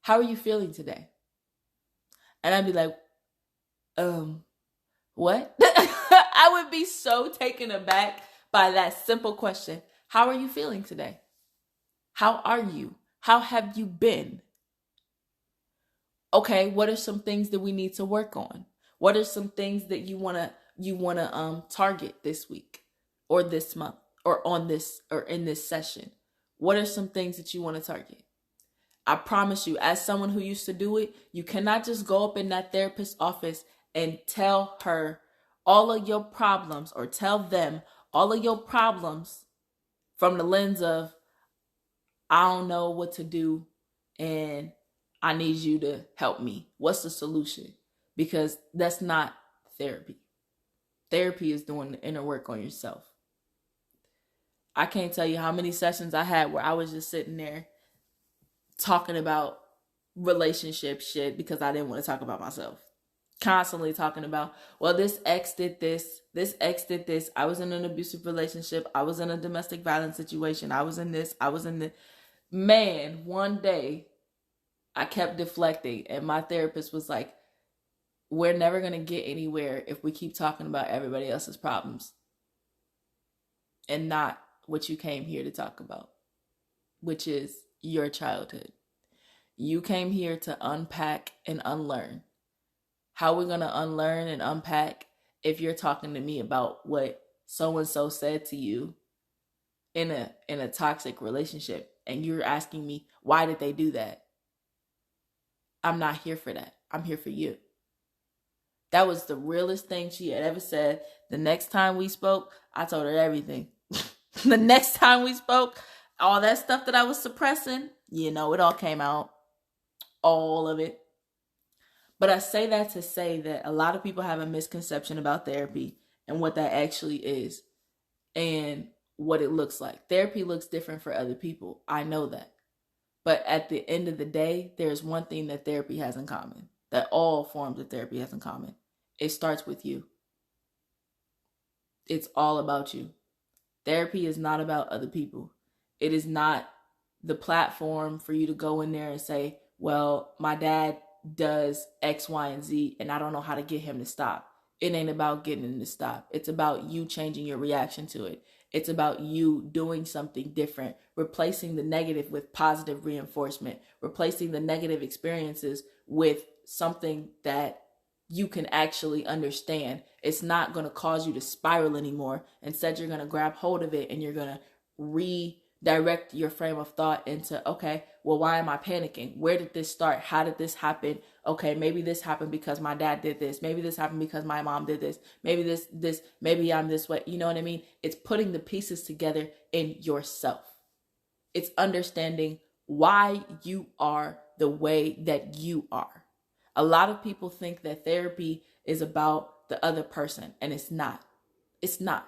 how are you feeling today? And I'd be like, what? I would be so taken aback by that simple question. How are you feeling today? How are you? How have you been? Okay, what are some things that we need to work on? What are some things that you wanna target this week or this month or on this or in this session? What are some things that you want to target? I promise you, as someone who used to do it, you cannot just go up in that therapist's office and tell her all of your problems or tell them all of your problems from the lens of, I don't know what to do and I need you to help me. What's the solution? Because that's not therapy. Therapy is doing the inner work on yourself. I can't tell you how many sessions I had where I was just sitting there talking about relationship shit because I didn't want to talk about myself. Constantly talking about, well, this ex did this did this. I was in an abusive relationship. I was in a domestic violence situation. I was in this. Man, one day I kept deflecting and my therapist was like, we're never going to get anywhere if we keep talking about everybody else's problems and not what you came here to talk about, which is your childhood. You came here to unpack and unlearn. How we're going to unlearn and unpack if you're talking to me about what so-and-so said to you in a toxic relationship and you're asking me, why did they do that? I'm not here for that. I'm here for you. That was the realest thing she had ever said. The next time we spoke, I told her everything. The next time we spoke, all that stuff that I was suppressing, it all came out. All of it. But I say that to say that a lot of people have a misconception about therapy and what that actually is and what it looks like. Therapy looks different for other people. I know that. But at the end of the day, there's one thing that therapy has in common, that all forms of therapy has in common. It starts with you. It's all about you. Therapy is not about other people. It is not the platform for you to go in there and say, well, my dad does X, Y, and Z, and I don't know how to get him to stop. It ain't about getting him to stop. It's about you changing your reaction to it. It's about you doing something different, replacing the negative with positive reinforcement, replacing the negative experiences with something that you can actually understand. It's not going to cause you to spiral anymore. Instead, you're going to grab hold of it and you're going to redirect your frame of thought into, okay, well, why am I panicking? Where did this start? How did this happen? Okay, maybe this happened because my dad did this. Maybe this happened because my mom did this. Maybe maybe I'm this way. You know what I mean? It's putting the pieces together in yourself. It's understanding why you are the way that you are. A lot of people think that therapy is about the other person, and it's not. It's not.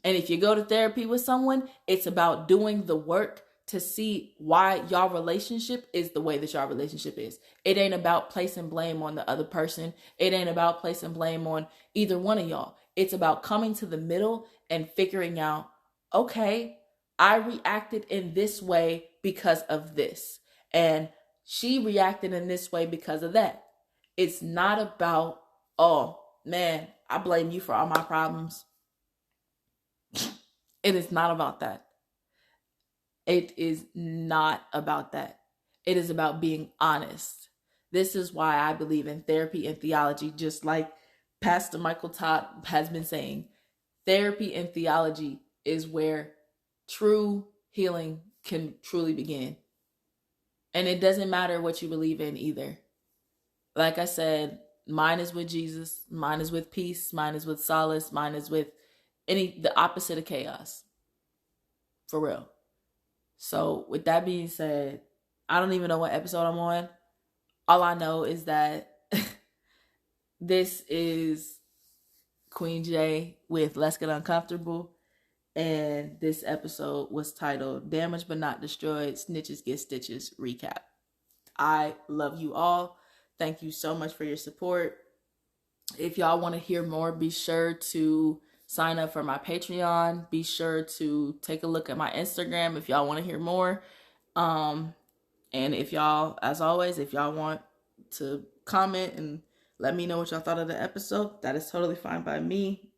And if you go to therapy with someone, it's about doing the work to see why y'all relationship is the way that y'all relationship is. It ain't about placing blame on the other person. It ain't about placing blame on either one of y'all. It's about coming to the middle and figuring out, okay, I reacted in this way because of this. And she reacted in this way because of that. It's not about, oh, man, I blame you for all my problems. It is not about that. It is not about that. It is about being honest. This is why I believe in therapy and theology, just like Pastor Michael Todd has been saying. Therapy and theology is where true healing can truly begin. And it doesn't matter what you believe in either. Like I said, mine is with Jesus, mine is with peace, mine is with solace, mine is with the opposite of chaos. For real. So with that being said, I don't even know what episode I'm on. All I know is that this is Queen J with Let's Get Uncomfortable. And this episode was titled Damaged But Not Destroyed, Snitches Get Stitches Recap. I love you all. Thank you so much for your support. If y'all want to hear more, be sure to sign up for my Patreon. Be sure to take a look at my Instagram if y'all want to hear more. And if y'all, as always, if y'all want to comment and let me know what y'all thought of the episode, that is totally fine by me.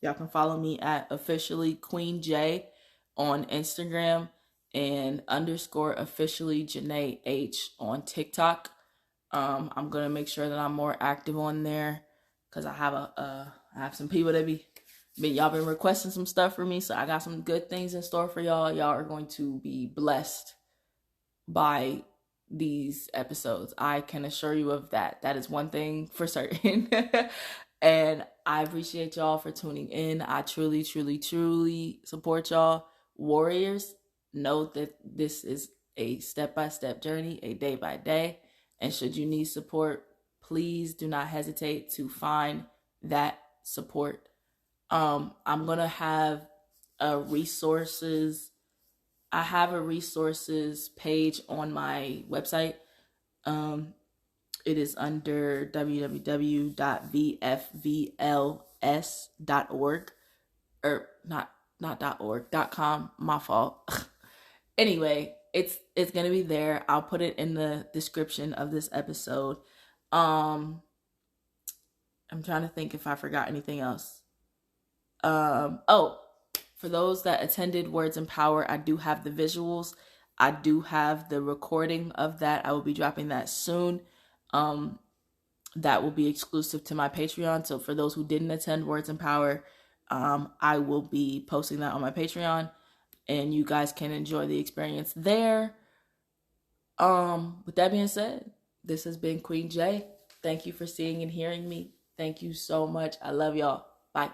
Y'all can follow me at officially Queen J on Instagram and _officially Janae H on TikTok. I'm gonna make sure that I'm more active on there because I have some people that y'all been requesting some stuff for me, so I got some good things in store for y'all. Y'all are going to be blessed by these episodes. I can assure you of that. That is one thing for certain. And I appreciate y'all for tuning in. I truly, truly, truly support y'all. Warriors, know that this is a step-by-step journey, a day-by-day. And should you need support, please do not hesitate to find that support. I'm going to have resources. I have a resources page on my website. It is under www.vfvls.org or .com, my fault. Anyway, it's going to be there. I'll put it in the description of this episode. I'm trying to think if I forgot anything else. For those that attended Words in Power, I do have the visuals. I do have the recording of that. I will be dropping that soon. That will be exclusive to my Patreon. So for those who didn't attend Words in Power, I will be posting that on my Patreon, and you guys can enjoy the experience there. With that being said, this has been Queen J. Thank you for seeing and hearing me. Thank you so much. I love y'all. Bye.